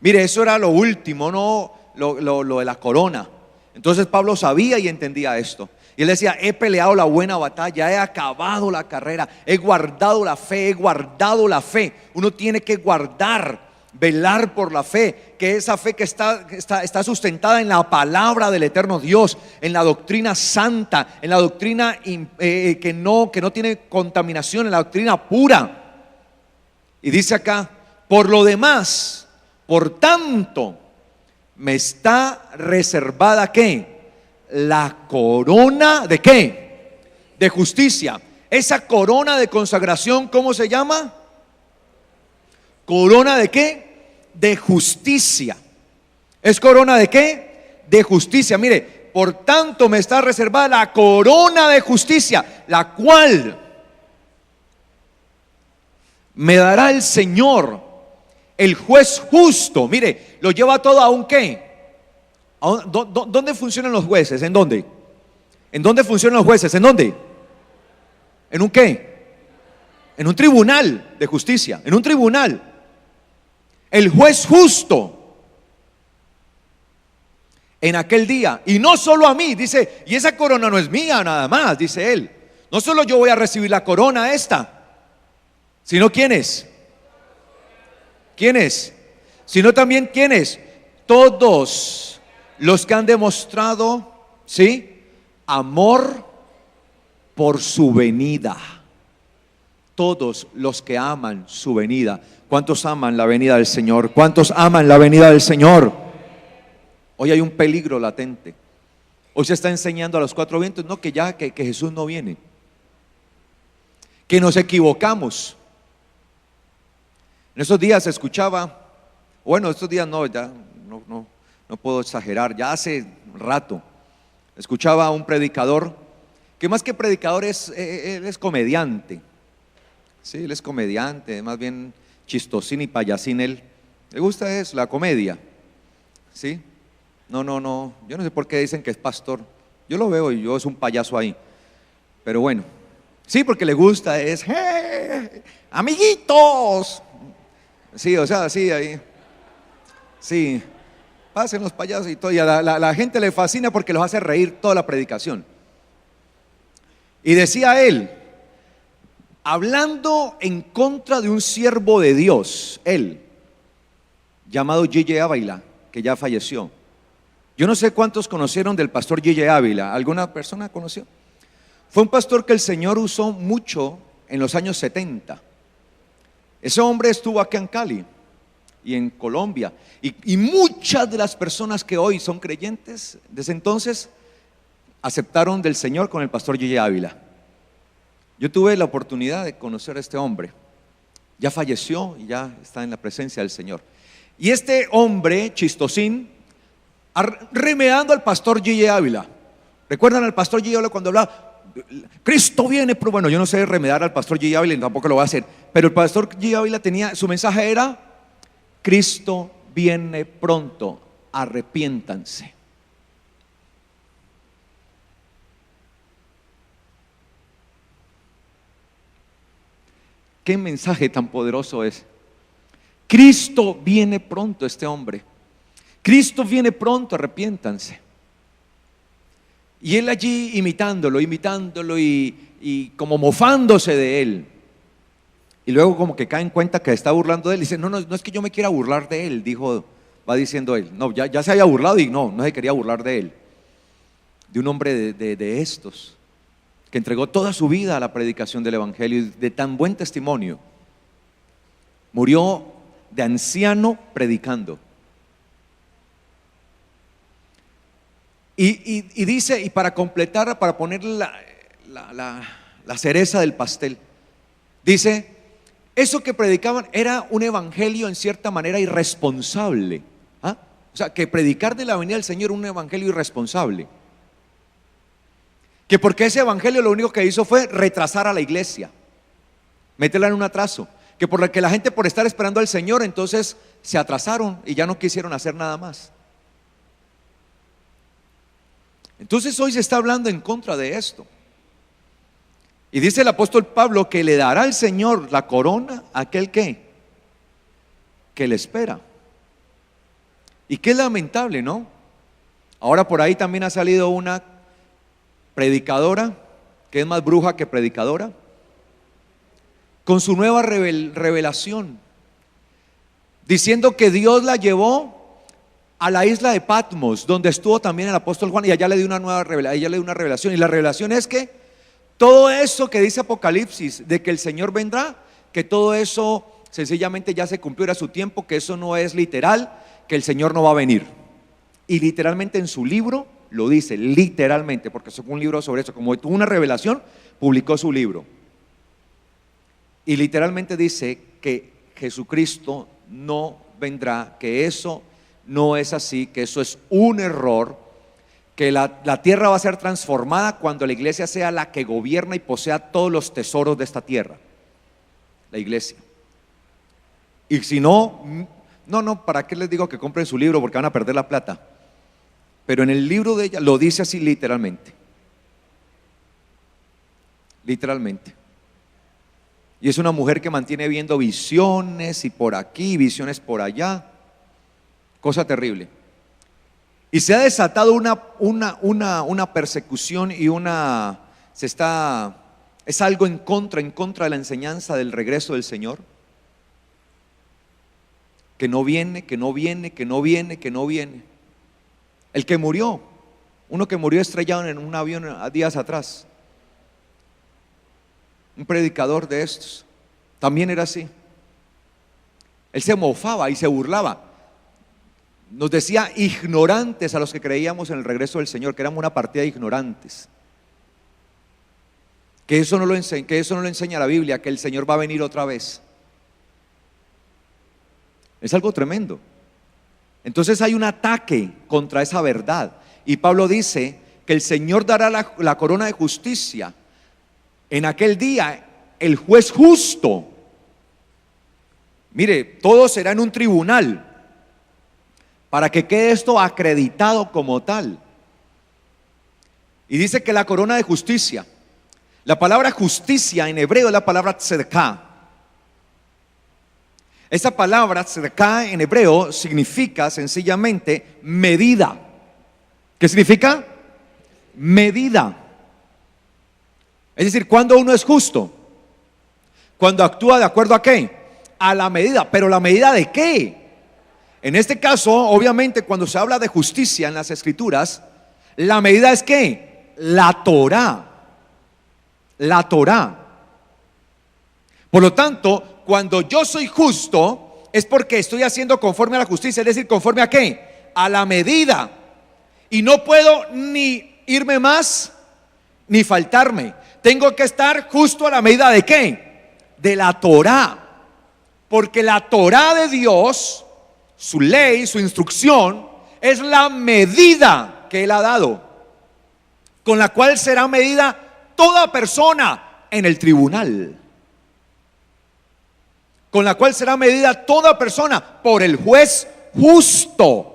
Mire, eso era lo último, no lo de la corona. Entonces Pablo sabía y entendía esto. Y él decía, he peleado la buena batalla, he acabado la carrera, he guardado la fe, he guardado la fe. Uno tiene que guardar, velar por la fe, que esa fe que está sustentada en la palabra del eterno Dios, en la doctrina santa, en la doctrina que no tiene contaminación, en la doctrina pura. Y dice acá, por lo demás, por tanto, me está reservada ¿qué? La corona de ¿qué? De justicia. Esa corona de consagración, ¿cómo se llama? ¿Corona de qué? De justicia. ¿Es corona de qué? De justicia. Mire, por tanto me está reservada la corona de justicia, la cual me dará el Señor, El juez justo, mire, lo lleva todo a un qué. ¿Dónde funcionan los jueces? ¿En dónde? ¿En dónde funcionan los jueces? ¿En dónde? ¿En un qué? En un tribunal de justicia, en un tribunal. El juez justo en aquel día, y no solo a mí, dice, y esa corona no es mía nada más, dice él. No solo yo voy a recibir la corona esta, sino ¿quién es? ¿Quién es? Sino también ¿quién es? Todos los que han demostrado, ¿sí?, amor por su venida. Todos los que aman su venida. ¿Cuántos aman la venida del Señor? ¿Cuántos aman la venida del Señor? Hoy hay un peligro latente. Hoy se está enseñando a los cuatro vientos, no, que ya que Jesús no viene, que nos equivocamos. En esos días escuchaba, bueno, estos días no, ya no puedo exagerar, ya hace rato escuchaba a un predicador, que más que predicador él es comediante. Sí, él es comediante, más bien chistosín y payasín él. Le gusta eso, la comedia. ¿Sí? No, yo no sé por qué dicen que es pastor. Yo lo veo y yo es un payaso ahí. Pero bueno, sí, porque le gusta, es ¡hey, amiguitos! Sí, o sea, sí, ahí. Sí, pasen los payasos y todo. Y a la gente le fascina porque los hace reír toda la predicación. Y decía él, hablando en contra de un siervo de Dios, él, llamado Gille Ávila, que ya falleció. Yo no sé cuántos conocieron del pastor Gille Ávila. ¿Alguna persona conoció? Fue un pastor que el Señor usó mucho en los años 70. Ese hombre estuvo aquí en Cali y en Colombia. Y muchas de las personas que hoy son creyentes, desde entonces, aceptaron del Señor con el pastor Gille Ávila. Yo tuve la oportunidad de conocer a este hombre. Ya falleció y ya está en la presencia del Señor. Y este hombre, chistosín, remedando al pastor Gille Ávila. ¿Recuerdan al pastor Gille Ávila cuando hablaba? Cristo viene, pero bueno, yo no sé remedar al pastor Gille Ávila y tampoco lo voy a hacer. Pero el pastor Gille Ávila tenía, su mensaje era: Cristo viene pronto, arrepiéntanse. ¿Qué mensaje tan poderoso es? Cristo viene pronto, este hombre. Cristo viene pronto, arrepiéntanse. Y él allí imitándolo y como mofándose de él. Y luego como que cae en cuenta que está burlando de él. Y dice, no es que yo me quiera burlar de él, va diciendo él. No, ya se había burlado y no se quería burlar de él. De un hombre de estos, que entregó toda su vida a la predicación del Evangelio y de tan buen testimonio. Murió de anciano predicando. Y dice, y para completar, para poner la cereza del pastel, dice, eso que predicaban era un evangelio en cierta manera irresponsable. ¿Ah? O sea, que predicar de la venida del Señor era un evangelio irresponsable. Que porque ese evangelio lo único que hizo fue retrasar a la iglesia, meterla en un atraso. Que por que la gente, por estar esperando al Señor, entonces se atrasaron y ya no quisieron hacer nada más. Entonces hoy se está hablando en contra de esto. Y dice el apóstol Pablo que le dará al Señor la corona a aquel que le espera. Y qué lamentable, ¿no? Ahora por ahí también ha salido una predicadora que es más bruja que predicadora, con su nueva revelación, diciendo que Dios la llevó a la isla de Patmos, donde estuvo también el apóstol Juan, y allá le dio una nueva revelación. Ella le dio una revelación, y la revelación es que todo eso que dice Apocalipsis de que el Señor vendrá, que todo eso sencillamente ya se cumplió, era su tiempo, que eso no es literal, que el Señor no va a venir. Y literalmente en su libro lo dice, literalmente, porque es un libro sobre eso. Como tuvo una revelación, publicó su libro. Y literalmente dice que Jesucristo no vendrá, que eso no es así, que eso es un error, que la tierra va a ser transformada cuando la iglesia sea la que gobierna y posea todos los tesoros de esta tierra. La iglesia. Y si no, no, ¿para qué les digo que compren su libro? Porque van a perder la plata. Pero en el libro de ella lo dice así literalmente. Literalmente. Y es una mujer que mantiene viendo visiones y por aquí, visiones por allá. Cosa terrible. Y se ha desatado una persecución y es algo en contra de la enseñanza del regreso del Señor. Que no viene. El que murió, uno que murió estrellado en un avión días atrás, un predicador de estos, también era así. Él se mofaba y se burlaba. Nos decía ignorantes a los que creíamos en el regreso del Señor, que éramos una partida de ignorantes. Que eso no lo enseña la Biblia, que el Señor va a venir otra vez. Es algo tremendo. Entonces hay un ataque contra esa verdad. Y Pablo dice que el Señor dará la corona de justicia en aquel día, el juez justo. Mire, todo será en un tribunal para que quede esto acreditado como tal. Y dice que la corona de justicia, la palabra justicia en hebreo es la palabra tzedakah. Esa palabra tzedakah en hebreo significa sencillamente medida. ¿Qué significa? Medida. Es decir, cuando uno es justo, cuando actúa de acuerdo a qué, a la medida. Pero ¿la medida de qué? En este caso, obviamente, cuando se habla de justicia en las Escrituras, la medida es ¿qué? La Torá. La Torá. Por lo tanto, cuando yo soy justo, es porque estoy haciendo conforme a la justicia, es decir, conforme a qué, a la medida. Y no puedo ni irme más, ni faltarme. Tengo que estar justo a la medida de qué, de la Torá. Porque la Torá de Dios, su ley, su instrucción, es la medida que Él ha dado, con la cual será medida toda persona en el tribunal, con la cual será medida toda persona por el juez justo.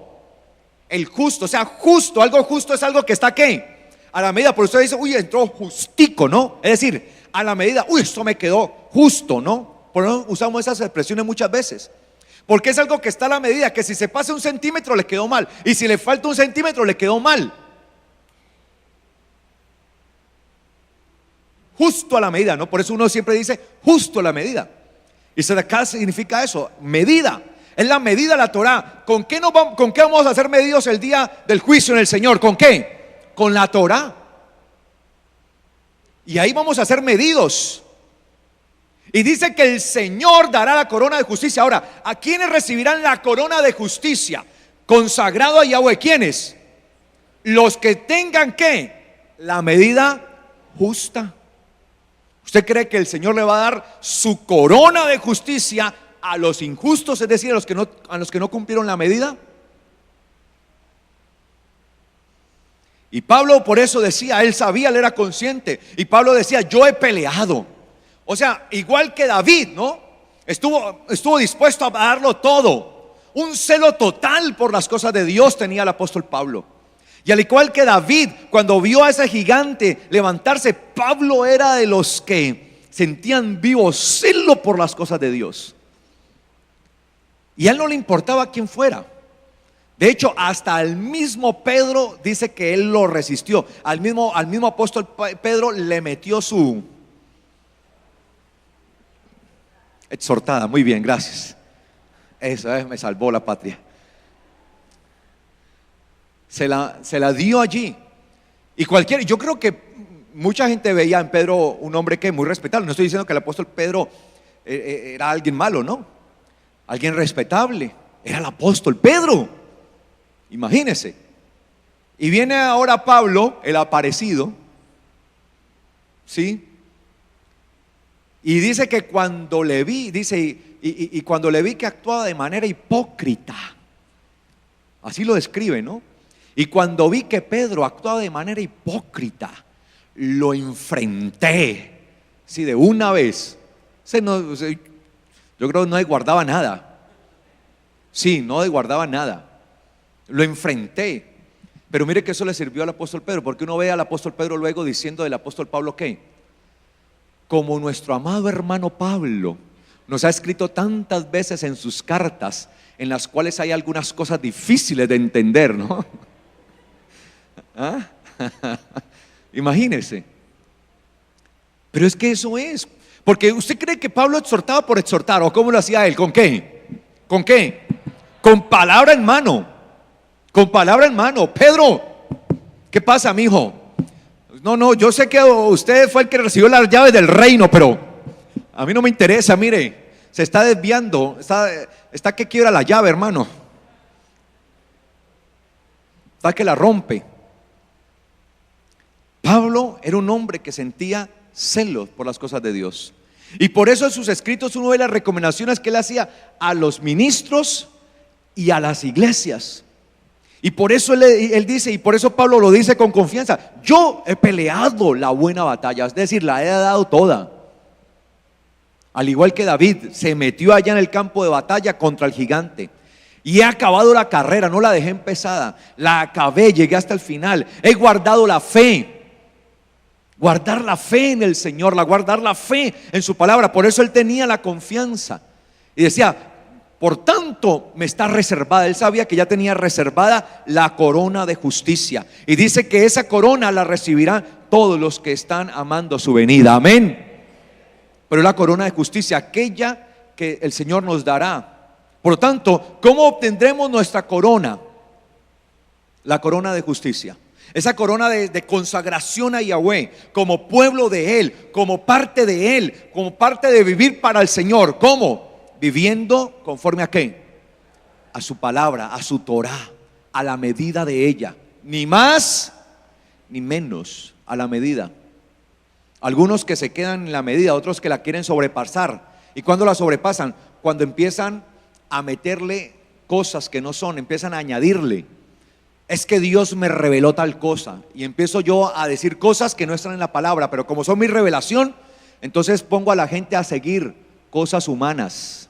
El justo, o sea, justo, algo justo es algo que está ¿qué? A la medida. Por eso dice, uy, entró justico, ¿no? Es decir, a la medida, uy, esto me quedó justo, ¿no? Por eso usamos esas expresiones muchas veces. Porque es algo que está a la medida, que si se pasa 1 centímetro le quedó mal, y si le falta 1 centímetro le quedó mal. Justo a la medida, ¿no? Por eso uno siempre dice justo a la medida. Y tzedakah significa eso, medida. Es la medida de la Torá. ¿Con qué vamos a ser medidos el día del juicio en el Señor? ¿Con qué? Con la Torá. Y ahí vamos a ser medidos. Y dice que el Señor dará la corona de justicia. Ahora, ¿a quiénes recibirán la corona de justicia? Consagrado a Yahweh. ¿Quiénes? Los que tengan ¿qué? La medida justa. ¿Usted cree que el Señor le va a dar su corona de justicia a los injustos, es decir, a los que no cumplieron la medida? Y Pablo por eso decía, él sabía, él era consciente. Y Pablo decía, yo he peleado. O sea, igual que David, ¿no? Estuvo dispuesto a darlo todo. Un celo total por las cosas de Dios tenía el apóstol Pablo. Y al igual que David, cuando vio a ese gigante levantarse, Pablo era de los que sentían vivo celo por las cosas de Dios. Y a él no le importaba quién fuera. De hecho, hasta el mismo Pedro dice que él lo resistió. Al mismo apóstol Pedro le metió su exhortada. Muy bien, gracias. Eso me salvó la patria. Se la dio allí. Y yo creo que mucha gente veía en Pedro un hombre que muy respetable. No estoy diciendo que el apóstol Pedro era alguien malo, no. Alguien respetable. Era el apóstol Pedro. Imagínese. Y viene ahora Pablo, el aparecido, ¿sí? Y dice que cuando le vi, y cuando le vi que actuaba de manera hipócrita, así lo describe, ¿no? Y cuando vi que Pedro actuaba de manera hipócrita, lo enfrenté, sí, de una vez. Yo Yo creo que no guardaba nada. Sí, no guardaba nada. Lo enfrenté. Pero mire que eso le sirvió al apóstol Pedro, porque uno ve al apóstol Pedro luego diciendo del apóstol Pablo ¿qué? Como nuestro amado hermano Pablo nos ha escrito tantas veces en sus cartas, en las cuales hay algunas cosas difíciles de entender, ¿no? ¿Ah? Imagínese. Pero es que eso es. Porque usted cree que Pablo exhortaba por exhortar, ¿o cómo lo hacía él? ¿Con qué? ¿Con qué? Con palabra en mano. Con palabra en mano. Pedro, ¿qué pasa, mijo? No, yo sé que usted fue el que recibió las llaves del reino, pero a mí no me interesa, mire. Se está desviando, está que quiebra la llave, hermano. Está que la rompe. Pablo era un hombre que sentía celos por las cosas de Dios. Y por eso en sus escritos uno ve las recomendaciones que él hacía a los ministros y a las iglesias. Y por eso él dice, y por eso Pablo lo dice con confianza: yo he peleado la buena batalla, es decir, la he dado toda. Al igual que David se metió allá en el campo de batalla contra el gigante. Y he acabado la carrera, no la dejé empezada, la acabé, llegué hasta el final. He guardado la fe. Guardar la fe en el Señor, guardar la fe en su palabra. Por eso él tenía la confianza. Y decía, por tanto me está reservada. Él sabía que ya tenía reservada la corona de justicia. Y dice que esa corona la recibirán todos los que están amando su venida. Amén. Pero la corona de justicia, aquella que el Señor nos dará. Por lo tanto, ¿cómo obtendremos nuestra corona? La corona de justicia. Esa corona de consagración a Yahweh, como pueblo de Él, como parte de Él, como parte de vivir para el Señor. ¿Cómo? Viviendo conforme a ¿qué? A su palabra, a su Torah, a la medida de ella. Ni más ni menos, a la medida. Algunos que se quedan en la medida, otros que la quieren sobrepasar. ¿Y cuándo la sobrepasan? Cuando empiezan a meterle cosas que no son, empiezan a añadirle. Es que Dios me reveló tal cosa, y empiezo yo a decir cosas que no están en la palabra, pero como son mi revelación, entonces pongo a la gente a seguir cosas humanas,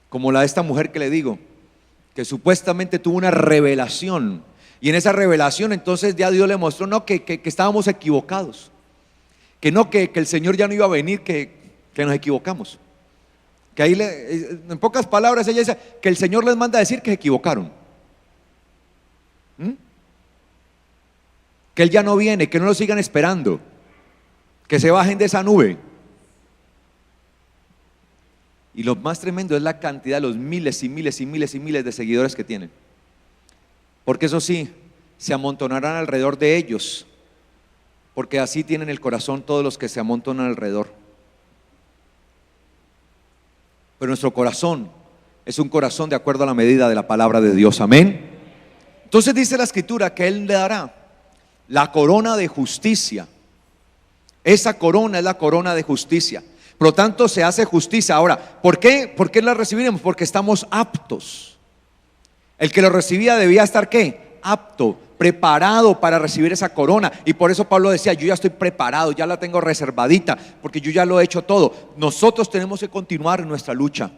como la de esta mujer que le digo, que supuestamente tuvo una revelación, y en esa revelación entonces ya Dios le mostró que estábamos equivocados, que el Señor ya no iba a venir, que nos equivocamos, que ahí en pocas palabras ella dice que el Señor les manda a decir que se equivocaron. Que Él ya no viene, que no lo sigan esperando, que se bajen de esa nube. Y lo más tremendo es la cantidad de los miles y miles y miles y miles de seguidores que tienen. Porque eso sí, se amontonarán alrededor de ellos, porque así tienen el corazón todos los que se amontonan alrededor. Pero nuestro corazón es un corazón de acuerdo a la medida de la palabra de Dios. Amén. Entonces dice la escritura que Él le dará la corona de justicia. Esa corona es la corona de justicia. Por lo tanto se hace justicia. Ahora, ¿por qué? ¿Por qué la recibiremos? Porque estamos aptos. El que lo recibía debía estar ¿qué? Apto, preparado para recibir esa corona. Y por eso Pablo decía, yo ya estoy preparado, ya la tengo reservadita, porque yo ya lo he hecho todo. Nosotros tenemos que continuar en nuestra lucha.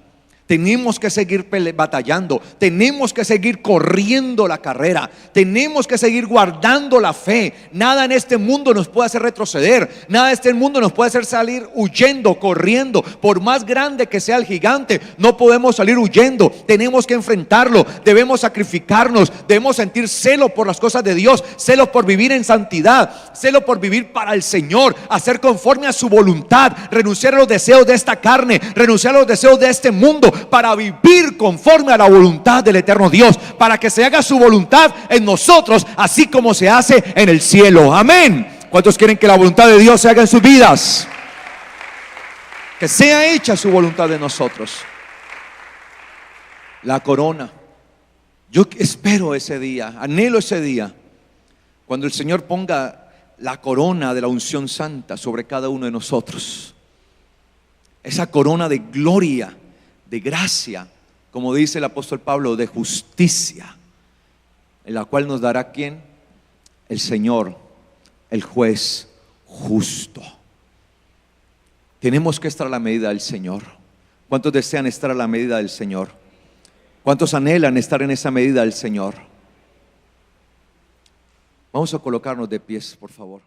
Tenemos que seguir batallando, tenemos que seguir corriendo la carrera, tenemos que seguir guardando la fe. Nada en este mundo nos puede hacer retroceder, nada en este mundo nos puede hacer salir huyendo, corriendo. Por más grande que sea el gigante, no podemos salir huyendo, tenemos que enfrentarlo, debemos sacrificarnos, debemos sentir celo por las cosas de Dios, celo por vivir en santidad, celo por vivir para el Señor, hacer conforme a su voluntad, renunciar a los deseos de esta carne, renunciar a los deseos de este mundo, para vivir conforme a la voluntad del eterno Dios, para que se haga su voluntad en nosotros, así como se hace en el cielo. Amén. ¿Cuántos quieren que la voluntad de Dios se haga en sus vidas? Que sea hecha su voluntad en nosotros. La corona. Yo espero ese día, anhelo ese día, cuando el Señor ponga la corona de la unción santa sobre cada uno de nosotros. Esa corona de gloria, de gracia, como dice el apóstol Pablo, de justicia, en la cual nos dará ¿quién? El Señor, el juez justo. Tenemos que estar a la medida del Señor. ¿Cuántos desean estar a la medida del Señor? ¿Cuántos anhelan estar en esa medida del Señor? Vamos a colocarnos de pies, por favor.